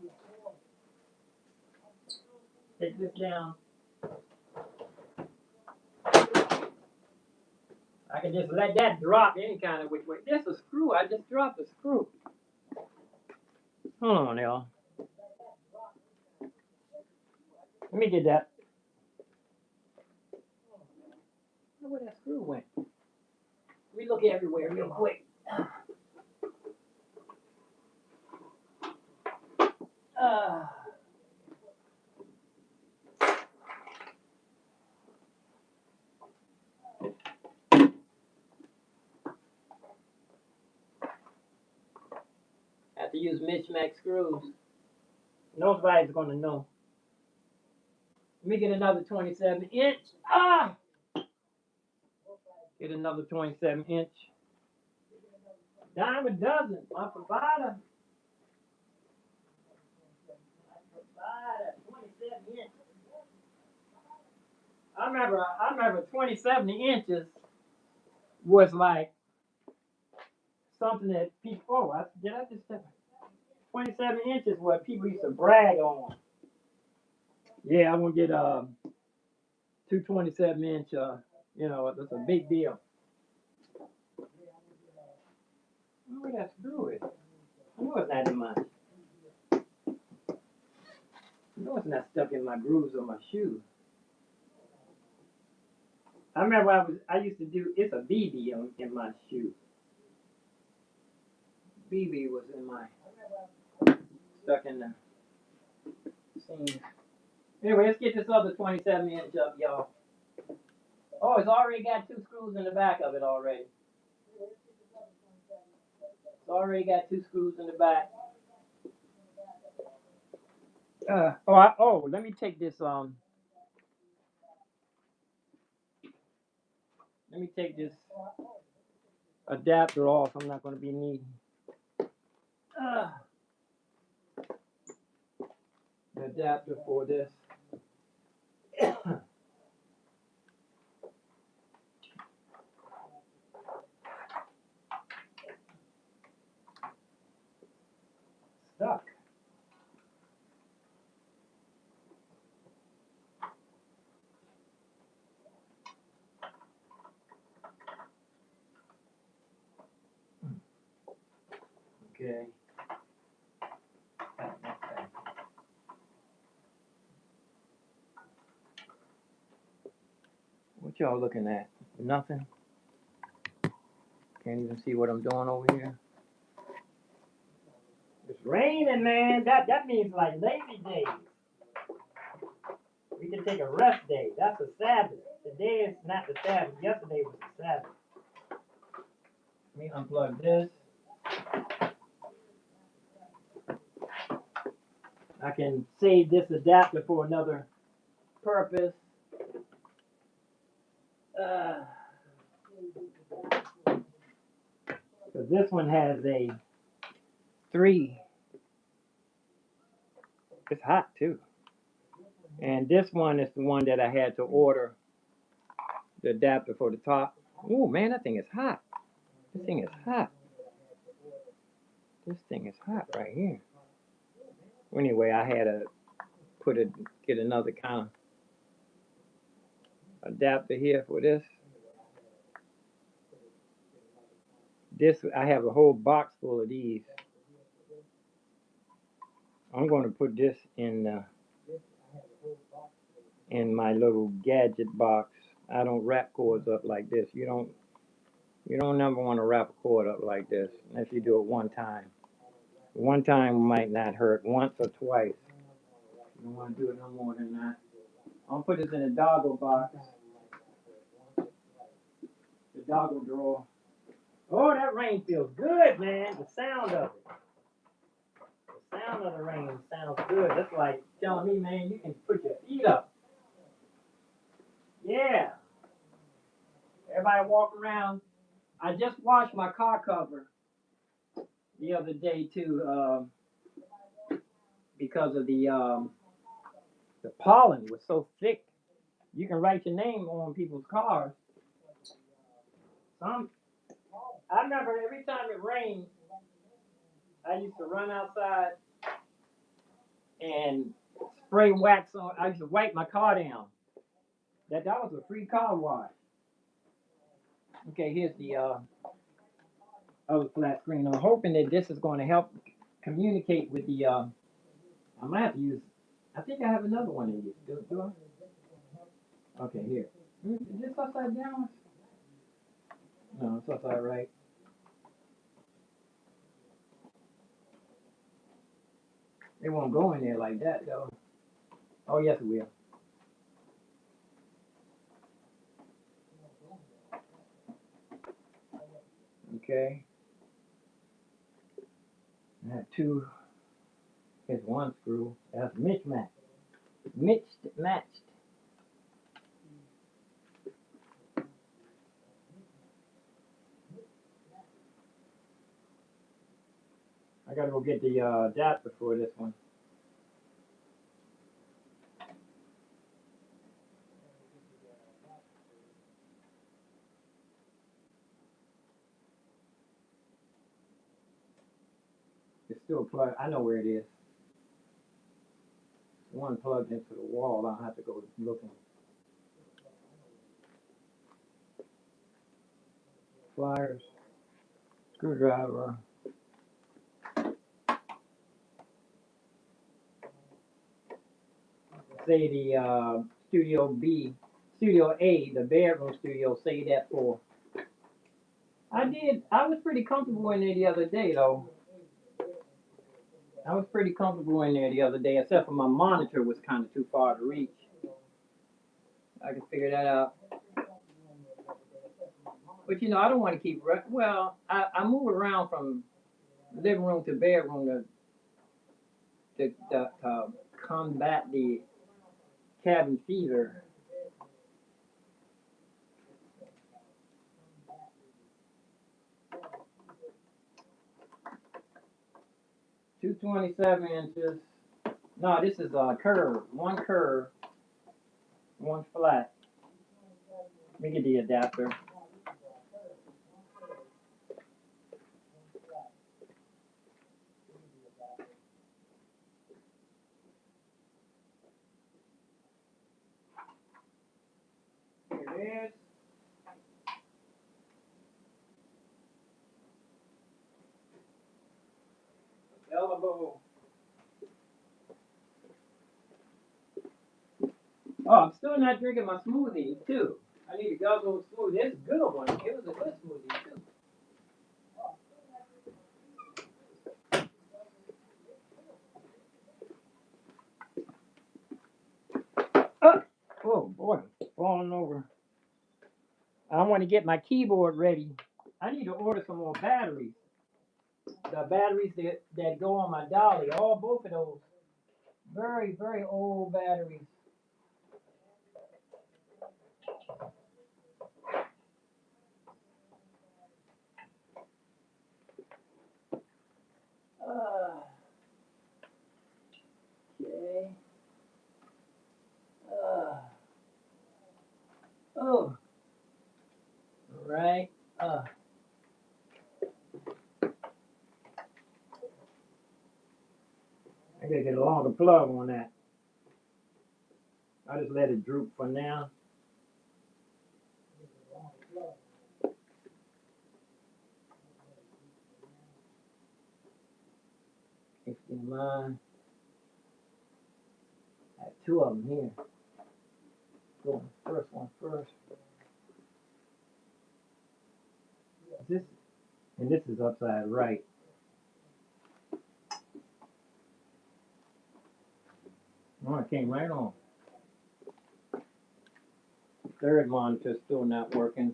Take this down. I can just let that drop any kind of which way. There's a screw. I just dropped a screw. Hold on, y'all. Let me get that. I wonder where that screw went. We look everywhere real quick. Have to use mismatch screws. Nobody's gonna know. Let me get another 27 inch. Get another 27 inch. Dime a dozen. My provider. 27 inch. I remember 27 inches was like something that people. Did I just step? 27 inches what people used to brag on. Yeah, I'm gonna get two 27 inch. That's a big deal. I know where that screw is. I know it's not in my. I know it's not stuck in my grooves of my shoes. I remember I used to do. It's a BB in my shoe. BB was in my stuck in the seam. Anyway, let's get this other 27 inch up, y'all. Oh, it's already got two screws in the back of it already. It's already got two screws in the back. Let me take this adapter off. I'm not going to be needing the adapter for this. Stuck. Okay. What y'all looking at? Nothing? Can't even see what I'm doing over here. It's raining, man. That means like lazy days. We can take a rest day. That's a Sabbath. Today is not the Sabbath. Yesterday was the Sabbath. Let me unplug this. I can save this adapter for another purpose. Because this one has a 3. It's hot too. And this one is the one that I had to order the adapter for the top. Oh man, that thing is hot. This thing is hot. This thing is hot right here. Anyway, I had to get another kind of adapter here for this. I have a whole box full of these. I'm going to put this in my little gadget box. I don't wrap cords up like this. You don't never want to wrap a cord up like this unless you do it one time. One time might not hurt, once or twice. You don't want to do it no more than that. I'll put this in a doggle box. The doggle drawer. Oh, that rain feels good, man. The sound of it. The sound of the rain sounds good. That's like telling me, man, you can put your feet up. Yeah. Everybody walk around. I just washed my car cover the other day too, because of the pollen was so thick. You can write your name on people's cars. I remember every time it rained, I used to run outside and spray wax on. I used to wipe my car down. That was a free car wash. Okay, here's the other flat screen. I'm hoping that this is going to help communicate with the. I might have to use. I think I have another one in here. Do I? Okay, here. Is this upside down? No, it's upside right. It won't go in there like that though. Oh yes, it will. Okay. I have two. Here's one screw. That's mismatched. Matched. I gotta go get the adapter for this one. It's still plugged. I know where it is. One plugged into the wall. I'll have to go looking. Pliers, screwdriver. Say the Studio A, the bedroom studio. Say that for. I did. I was pretty comfortable in there the other day, though. I was pretty comfortable in there the other day, except for my monitor was kind of too far to reach. I can figure that out. But you know, I don't want to keep. Well, I move around from living room to bedroom to combat the cabin fever. Two 27 inches. No, this is a curve. One curve, one flat. Let me get the adapter. Here it is. Elbow. Oh, I'm still not drinking my smoothie too. I need to guzzle a smoothie. It's a good one. It was a good smoothie too. Oh boy, falling over. I want to get my keyboard ready. I need to order some more batteries. The batteries that go on my dolly, all both of those. Very, very old batteries. Okay. Oh, right. I gotta get a longer plug on that. I just let it droop for now. 69. I have two of them here. Go on the first one first. This and this is upside right. Oh, it came right on. Third monitor still not working.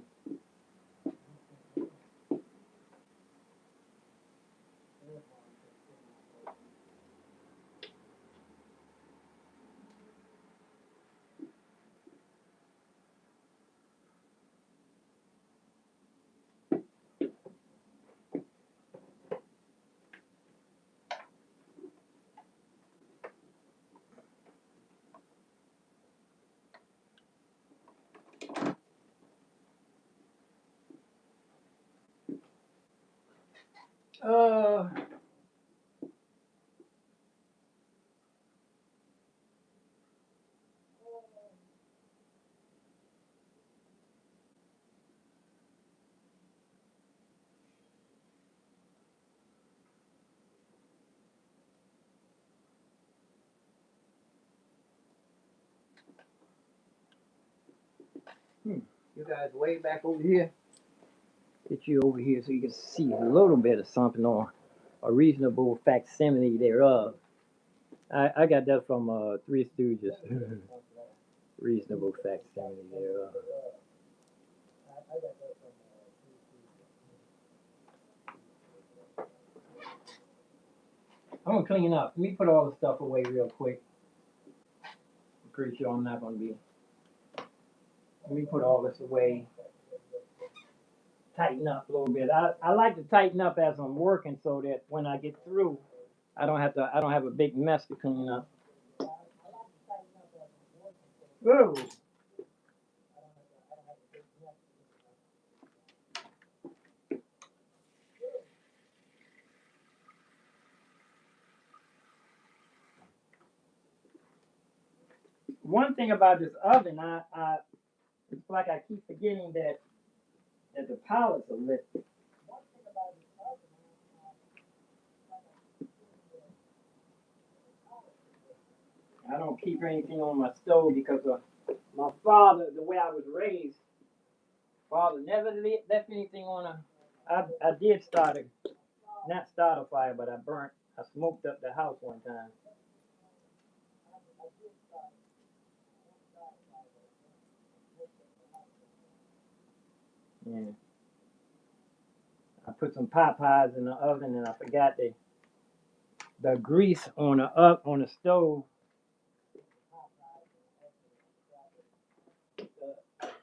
Uh, you guys way back over here. Get you over here so you can see a little bit of something or a reasonable facsimile thereof. I got that from Three Stooges. Reasonable facsimile thereof. I'm gonna clean up. Let me put all the stuff away real quick. I'm pretty sure I'm not gonna be. Let me put all this away. Tighten up a little bit. I like to tighten up as I'm working so that when I get through, I don't have a big mess to clean up. Whoa. One thing about this oven, it's like I keep forgetting that the pallets are lit. I don't keep anything on my stove because of my father, the way I was raised. Father never left anything on a. I did not start a fire, but I smoked up the house one time. Yeah. I put some pot pies in the oven and I forgot the grease on the stove. The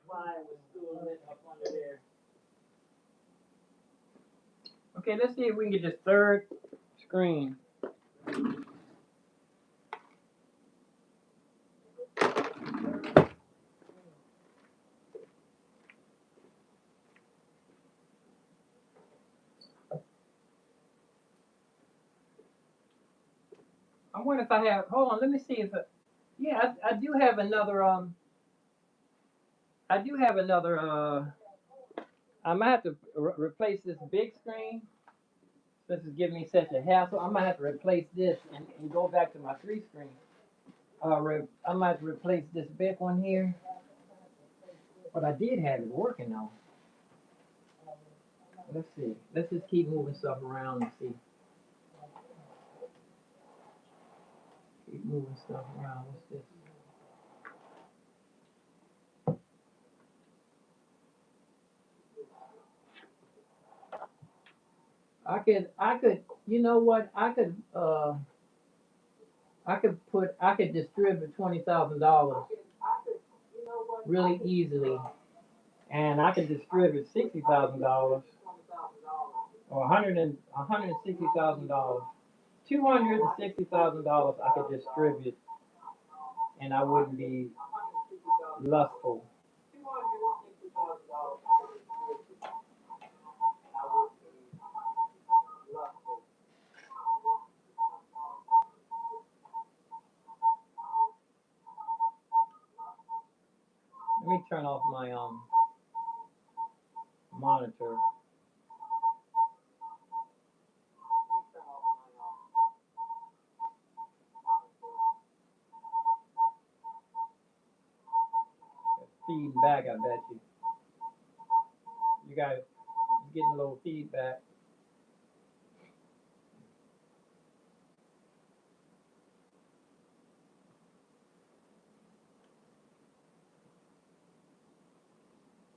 fire was still lit up under there. Okay, let's see if we can get this third screen. I wonder if I have. Hold on, let me see if. Yeah, I do have another. I do have another. I might have to replace this big screen. This is giving me such a hassle. I might have to replace this and go back to my three screen. I might have to replace this big one here. But I did have it working though. Let's see. Let's just keep moving stuff around and see. Keep moving stuff around. What's this? I could, you know what? I could distribute $20,000 really easily, and I could distribute $60,000 or $160,000. $260,000 I could distribute, and I wouldn't be lustful. Let me turn off my monitor. Feeding back, I bet you. You guys getting a little feedback.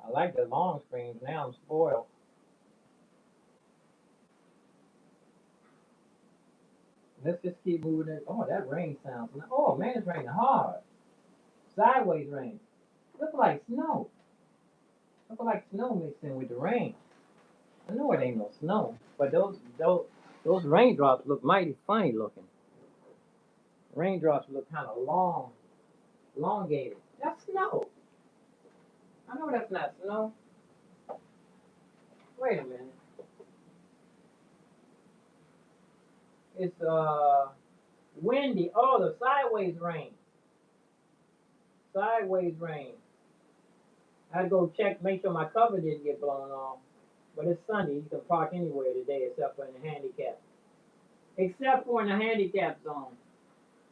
I like the long screens. Now I'm spoiled. Let's just keep moving it. Oh, that rain sounds. Oh man, it's raining hard. Sideways rain. Look like snow. Look like snow mixed in with the rain. I know it ain't no snow, but those raindrops look mighty funny looking. Raindrops look kind of long, elongated. That's snow. I know that's not snow. Wait a minute. It's windy. Oh, the sideways rain. Sideways rain. I had to go check, make sure my cover didn't get blown off. But it's Sunday. You can park anywhere today except for in the handicap. Except for in the handicap zone.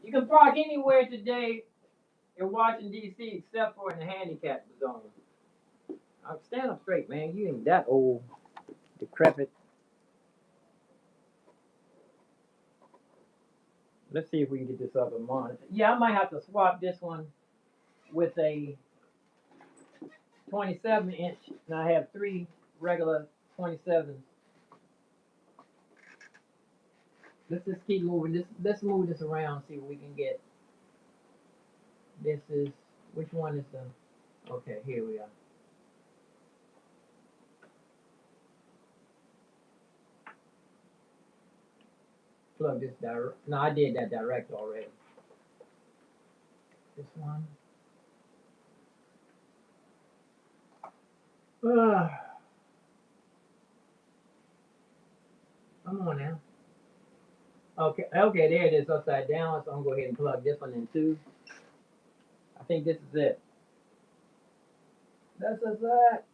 You can park anywhere today in Washington, D.C. except for in the handicap zone. Stand up straight, man. You ain't that old, decrepit. Let's see if we can get this other monitor. Yeah, I might have to swap this one with a 27-inch. And I have 3 regular 27s. Let's just keep moving this. Let's move this around, see what we can get. This is, which one is the, okay, here we are. Plug this direct. No, I did that direct already. This one. Come on now. Okay, okay, there it is upside down. So I'm gonna go ahead and plug this one in too. I think this is it. This is it.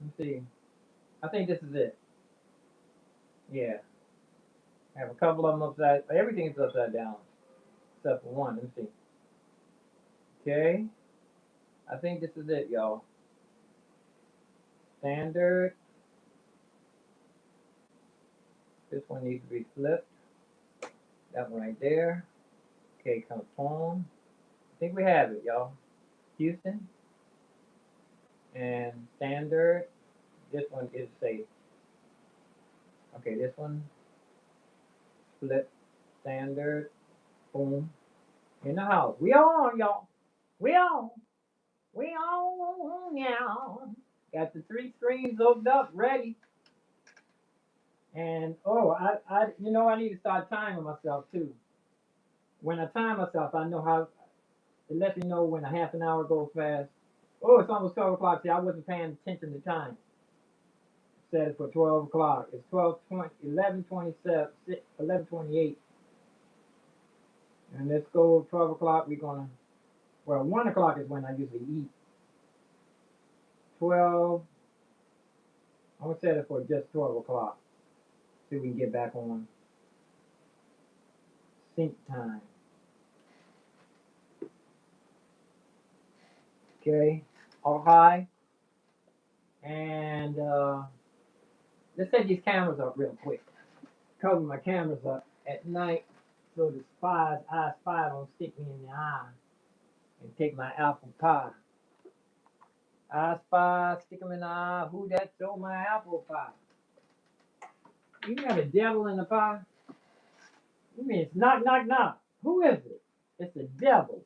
Let's see. I think this is it. Yeah. I have a couple of them upside. Everything is upside down except for one. Let me see. Okay. I think this is it, y'all. Standard. This one needs to be flipped. That one right there. Okay, conform. I think we have it, y'all. Houston. And standard. This one is safe. Okay, this one. Flip. Standard. Boom. In the house. We on, y'all. We on. We on now. Got the 3 screens hooked up, ready. And oh, I need to start timing myself too. When I time myself, I know how it lets me know when a half an hour goes fast. Oh, it's almost 12 o'clock. See, I wasn't paying attention to time. Set it for 12 o'clock. It's 12:20, 11:27, 11:28. And let's go 12 o'clock. We're gonna, well, 1 o'clock is when I usually eat. 12. I'm gonna set it for just 12 o'clock. See if we can get back on sync time. Okay, all high. And let's set these cameras up real quick. Cover my cameras up at night so the eye spy don't stick me in the eye and take my apple pie. I spy, stick 'em in the eye. Who that stole my apple pie? You got a devil in the pie? You mean it's knock, knock, knock? Who is it? It's the devil.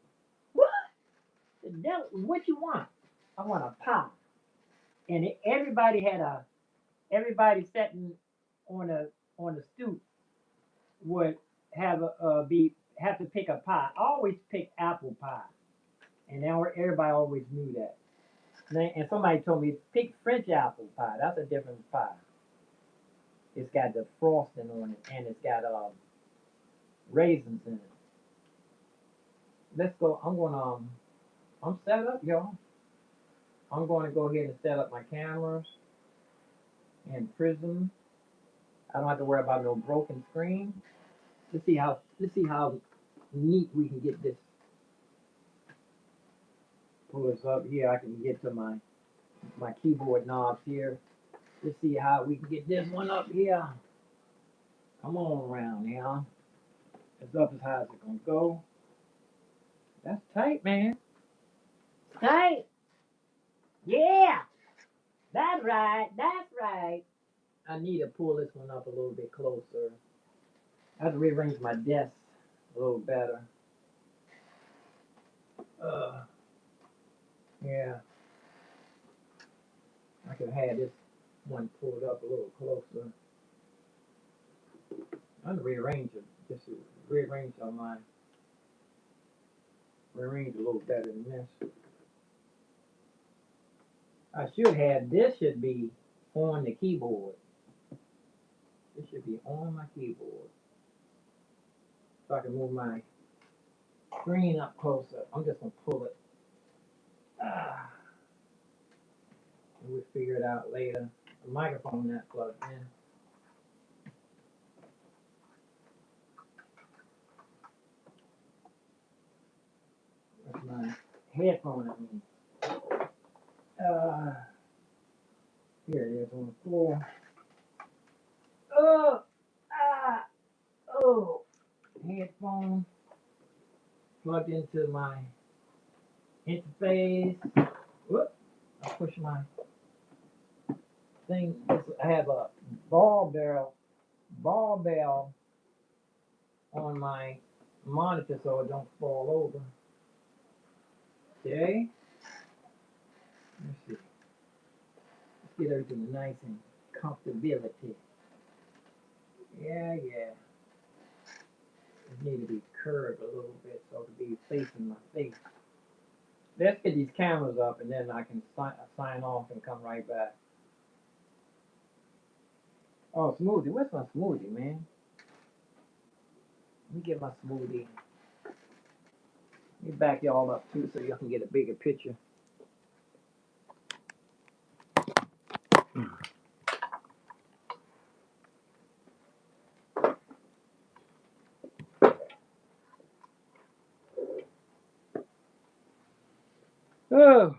What? The devil? What you want? I want a pie. And everybody sitting on the stoop would have to pick a pie. I always pick apple pie, and everybody always knew that. And somebody told me pick French apple pie. That's a different pie. It's got the frosting on it, and it's got raisins in it. Let's go. I'm set up, y'all. I'm going to go ahead and set up my cameras and prism. I don't have to worry about no broken screen. Let's see how neat we can get this. Pull this up here. I can get to my keyboard knobs here. Let's see how we can get this one up here. Come on around here. As up as high as it's gonna go. That's tight, man. Tight. Yeah. That's right. That's right. I need to pull this one up a little bit closer. I have to rearrange my desk a little better. Yeah. I could have had this one pulled up a little closer. I'm gonna rearrange it. Just to rearrange on mine. Rearrange a little better than this. I should have, this should be on the keyboard. This should be on my keyboard. So I can move my screen up closer. I'm just gonna pull it. And we'll figure it out later. The microphone not plugged in. That's my headphone, I mean. Here it is on the floor. Oh, oh. Headphone plugged into my interface. Whoop. I push my thing. I have a ball bell on my monitor so it don't fall over. Okay. Let's see. Let's get everything nice and comfortability. Yeah. It need to be curved a little bit so it can be facing my face. Let's get these cameras up and then I can sign off and come right back. Oh, smoothie. Where's my smoothie, man? Let me get my smoothie. Let me back y'all up too so y'all can get a bigger picture. Oh.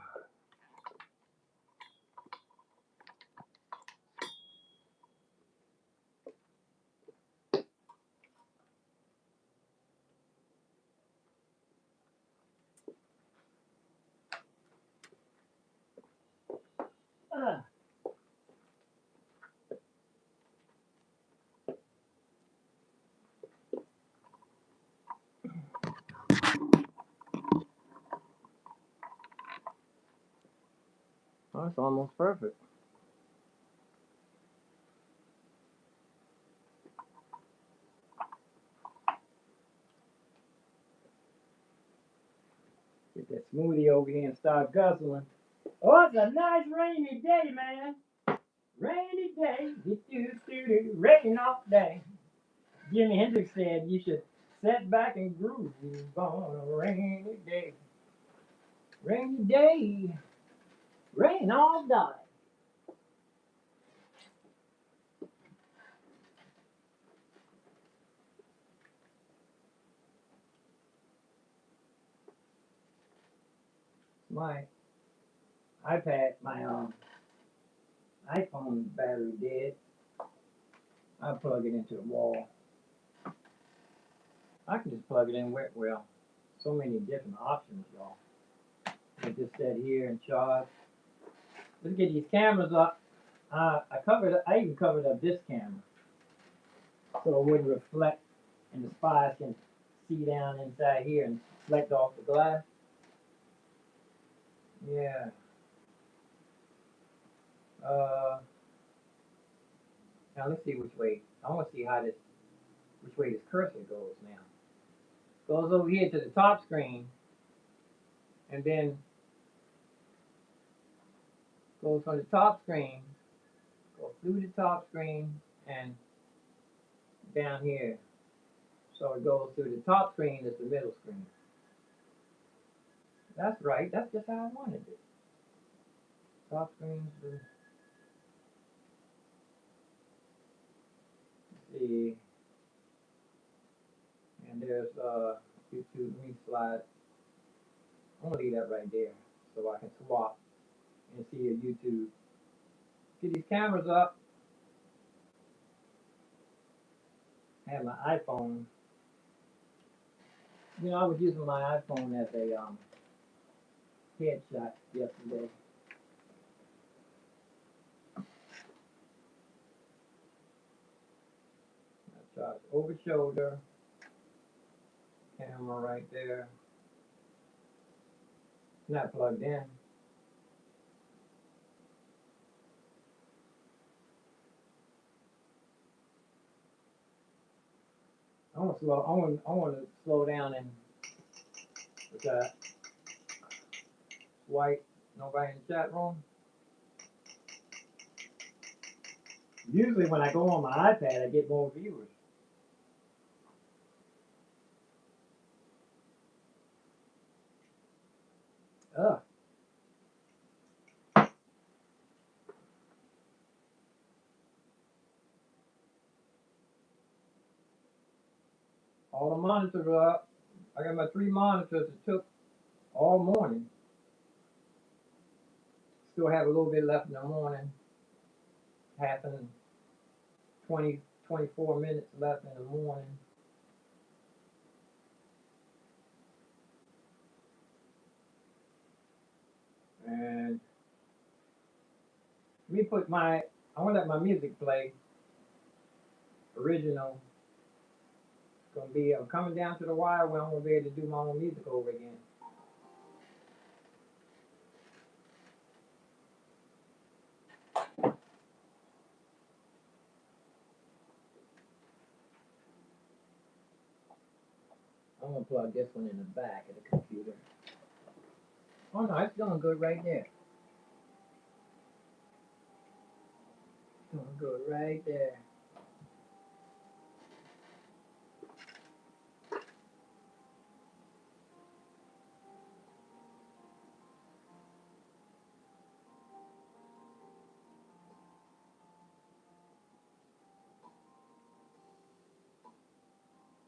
Oh, it's almost perfect. Get that smoothie over here and start guzzling. Oh, it's a nice rainy day, man. Rainy day. Rain off day. Jimi Hendrix said you should sit back and groove on a rainy day. Rainy day. Rain all day. My iPad, my iPhone battery dead. I plug it into the wall. I can just plug it in where, well, so many different options, y'all. I just sit here and charge. Let's get these cameras up. I even covered up this camera so it wouldn't reflect and the spies can see down inside here and reflect off the glass. Yeah. Now let's see which way. I want to see which way this cursor goes now. Goes over here to the top screen, and then goes from the top screen, goes through the top screen, and down here. So it goes through the top screen is the middle screen. That's right. That's just how I wanted it. Top screen. Let's see. And there's YouTube. Let me slide. I'm gonna leave that right there so I can swap and see a YouTube. Get these cameras up. I have my iPhone. You know, I was using my iPhone as a headshot yesterday. I shot over shoulder, camera right there. Not plugged in. I want to slow down and with that white. Nobody in the chat room. Usually when I go on my iPad, I get more viewers. Ugh. All the monitors are up. I got my 3 monitors. It took all morning. Still have a little bit left in the morning. Half an 20, 24 minutes left in the morning. And let me put I want to let my music play. Original. It's going to be, I'm coming down to the wire where I'm going to be able to do my own music over again. I'm going to plug this one in the back of the computer. Oh no, it's doing good right there. Doing good right there.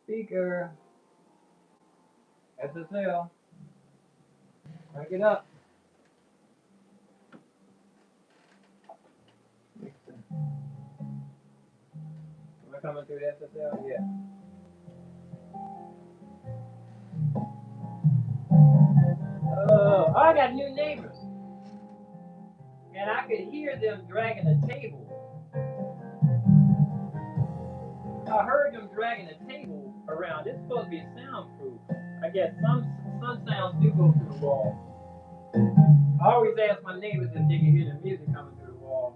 Speaker. SSL. Crank it up. Am I coming through the SSL? Yeah. Oh, I got new neighbors. And I could hear them dragging a table. I heard them dragging a table around. It's supposed to be soundproof. I guess some sounds do go through the wall. I always ask my neighbors if they can hear the music coming through the wall.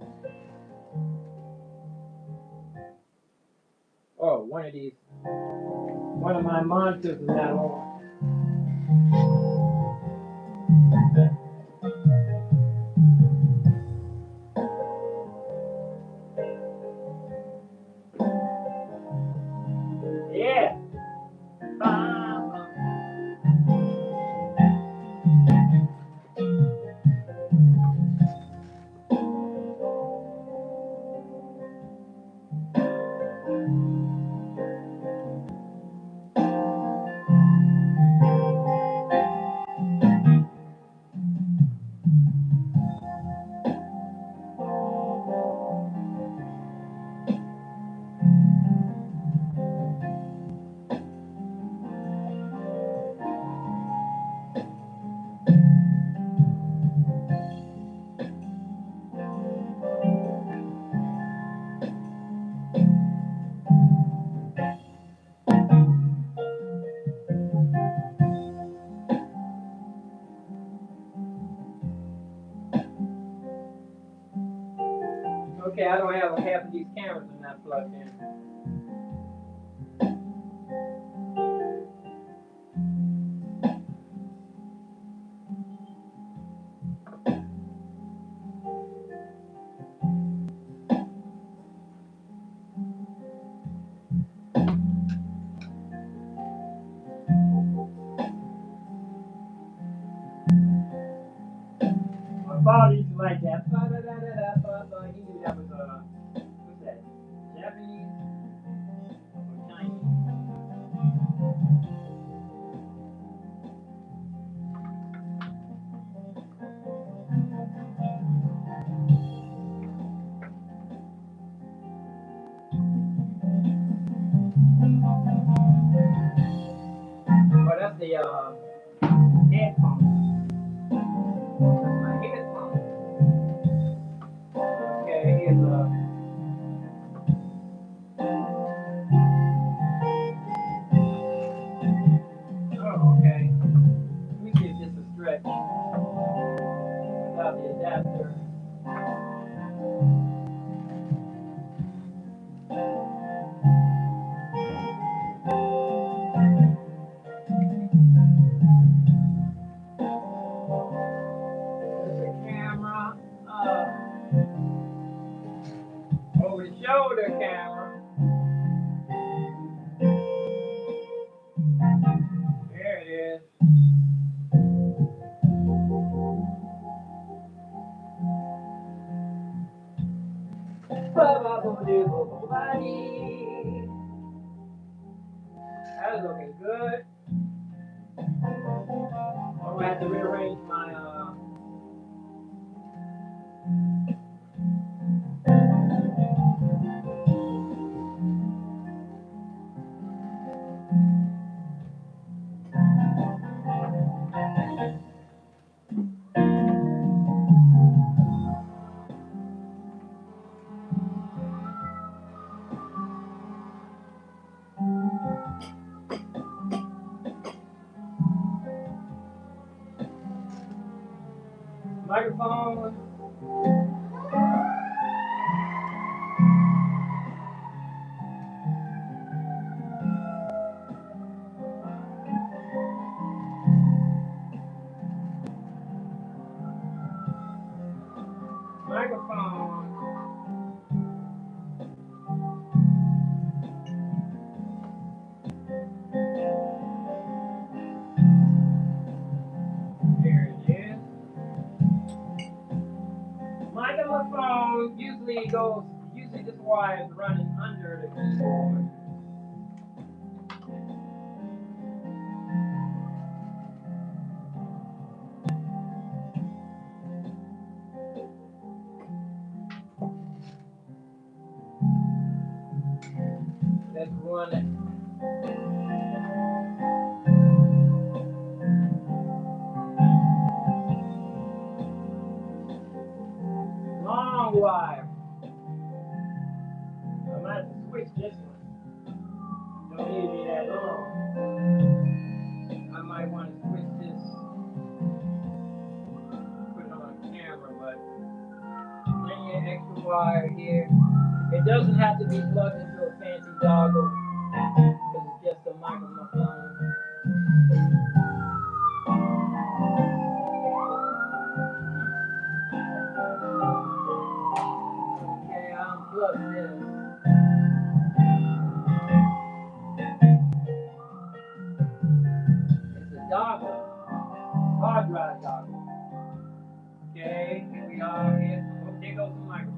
Oh, one of my monitors is not on. Yeah. hell half of these cameras are not plugged in? My father used to like that. He knew that was what's that? Japanese or Chinese? Oh, that's the headphone. That's my headphone. Okay, here's oh, okay. Let me give this a stretch without the adapter. There's a camera. Over the shoulder camera. There it is. That's looking good. I'm gonna have to rearrange my microphone. Microphone. There it is. Microphone usually this wire is running under the keyboard. Let's run it. Long wire. I might have to switch this one. Don't need to be that long. I might want to switch this, put it on camera, but plenty of extra wire here. It doesn't have to be plugged into a fancy dongle because it's just a microphone. Okay, I unplugged this. It's a dongle, hard drive dongle. Okay, here we are. Here, oh, there goes the microphone.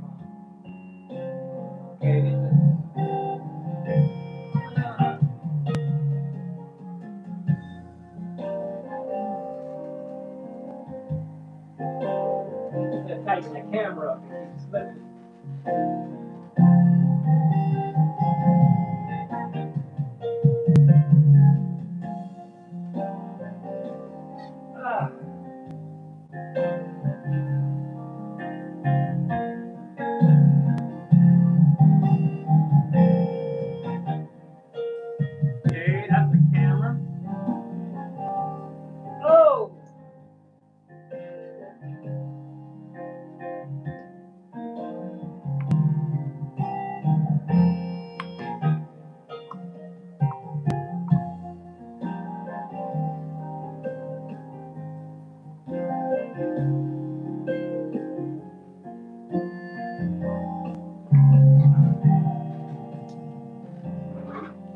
Okay, this is. Just tighten the camera up and keep slipping. Ah. Okay, that's the camera. Oh!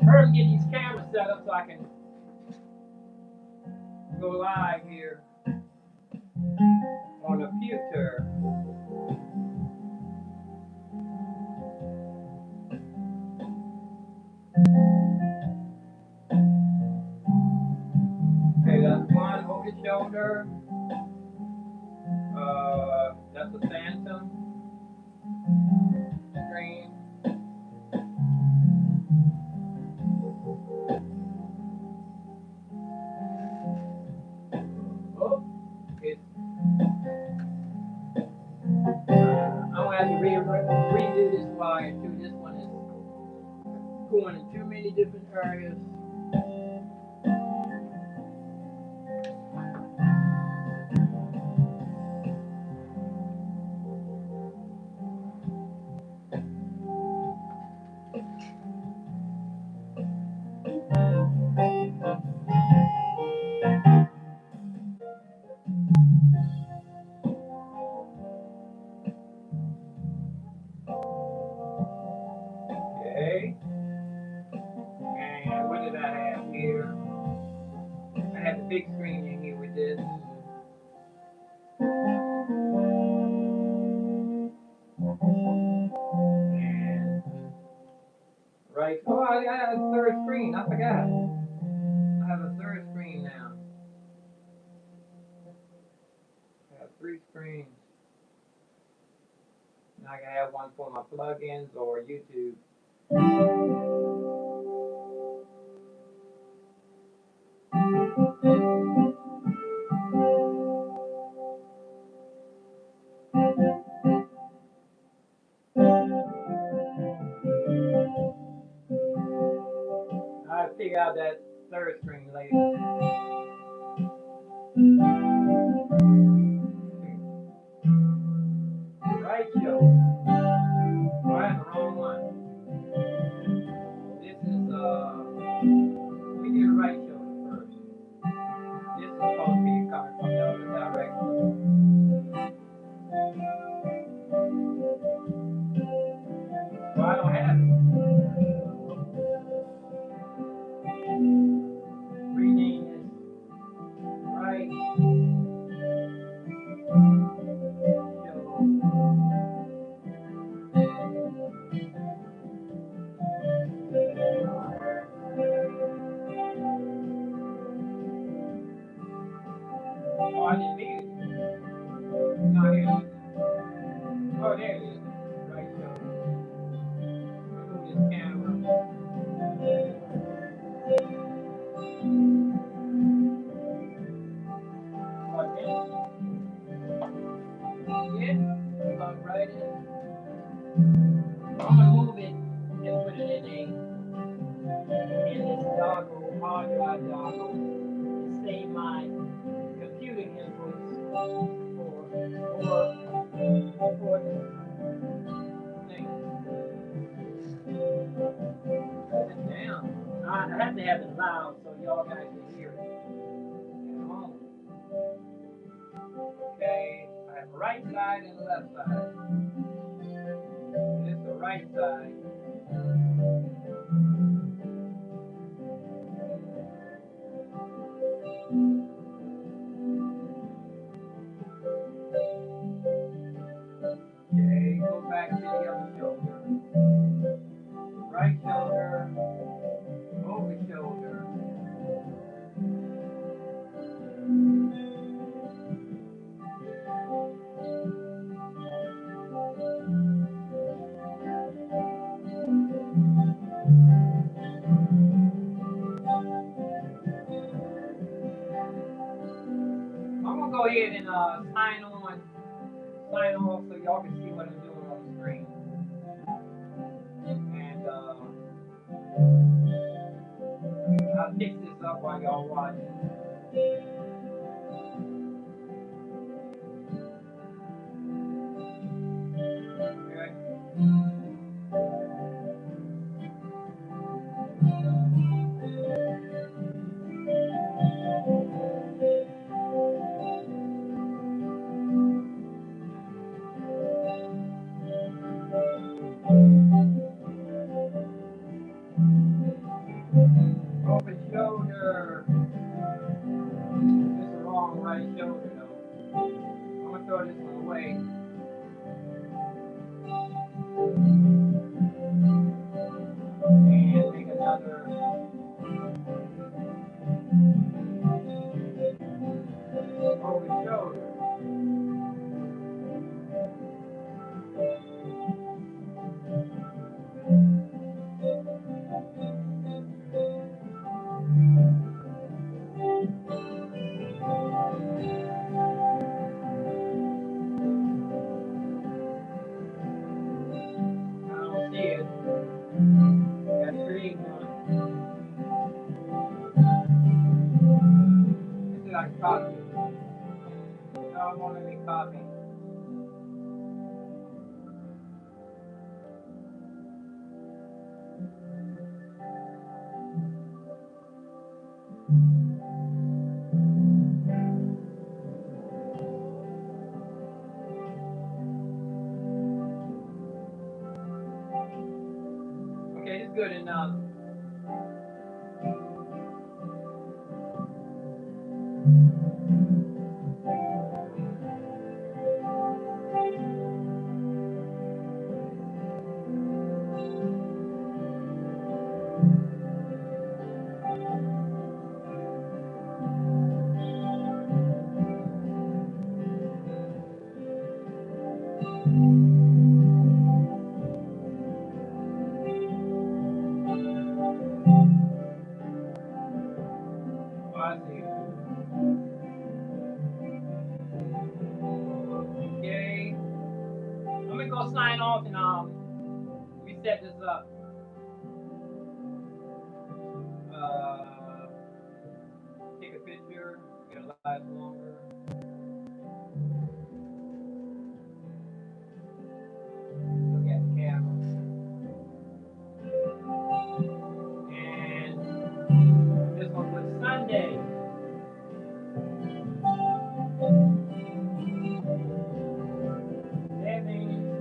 First, get these cameras set up so I can go live here on the computer. Okay, that's one over the shoulder. That's a phantom screen. Oh, it's, I'm gonna have to redo this wire too. This one is going in too many different areas. Okay. And what did I have here? I had the big screen in here with this. And right. Oh, I got a third screen. I forgot. I have a third screen now. I have 3 screens. Now I can have one for my plugins or YouTube. I'll figure out that third screen later. Right show. Oh, I had the wrong one. This is we did right show first. This is supposed to be coming from the other direction. Well, I don't have it. Rename this right show. Oh, I didn't need it. No, here it is. Oh, there it is. Right show. Remove this camera. Plug in. Yeah. Plug right in. I'm gonna move it and put it in this dongle, hard drive dongle, and save my computing inputs for this thing. Put it down. I have to have it loud so y'all guys can hear it at home. Okay, I have the right side and the left side. This is the right side. Okay, go back to the other shoulder. Right shoulder, over shoulder. I'm gonna go ahead and sign off so y'all can see what I'm doing on the screen. And I'll fix this up while y'all watch. Okay. sure. This is the wrong right shoulder though. I'm gonna throw this one away. And make another over shoulder. I don't see it. Gotta create one. This is like copy. No, I won't let me copy. Okay, it's good enough. Oh, I see it. Okay. I'm gonna go sign off and reset this up. Take a picture. It'll last longer. Look at the camera. And this one was Sunday. 7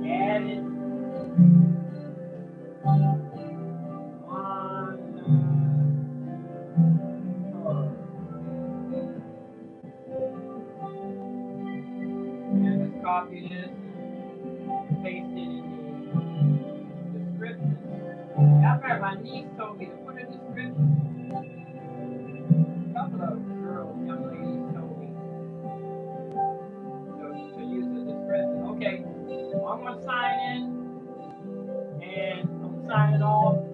added 1 and just copy this and paste it in the description. After my niece told me to put a description. A couple of girls, young ladies told me to use the description. Okay, I'm gonna sign in and I'm signing off.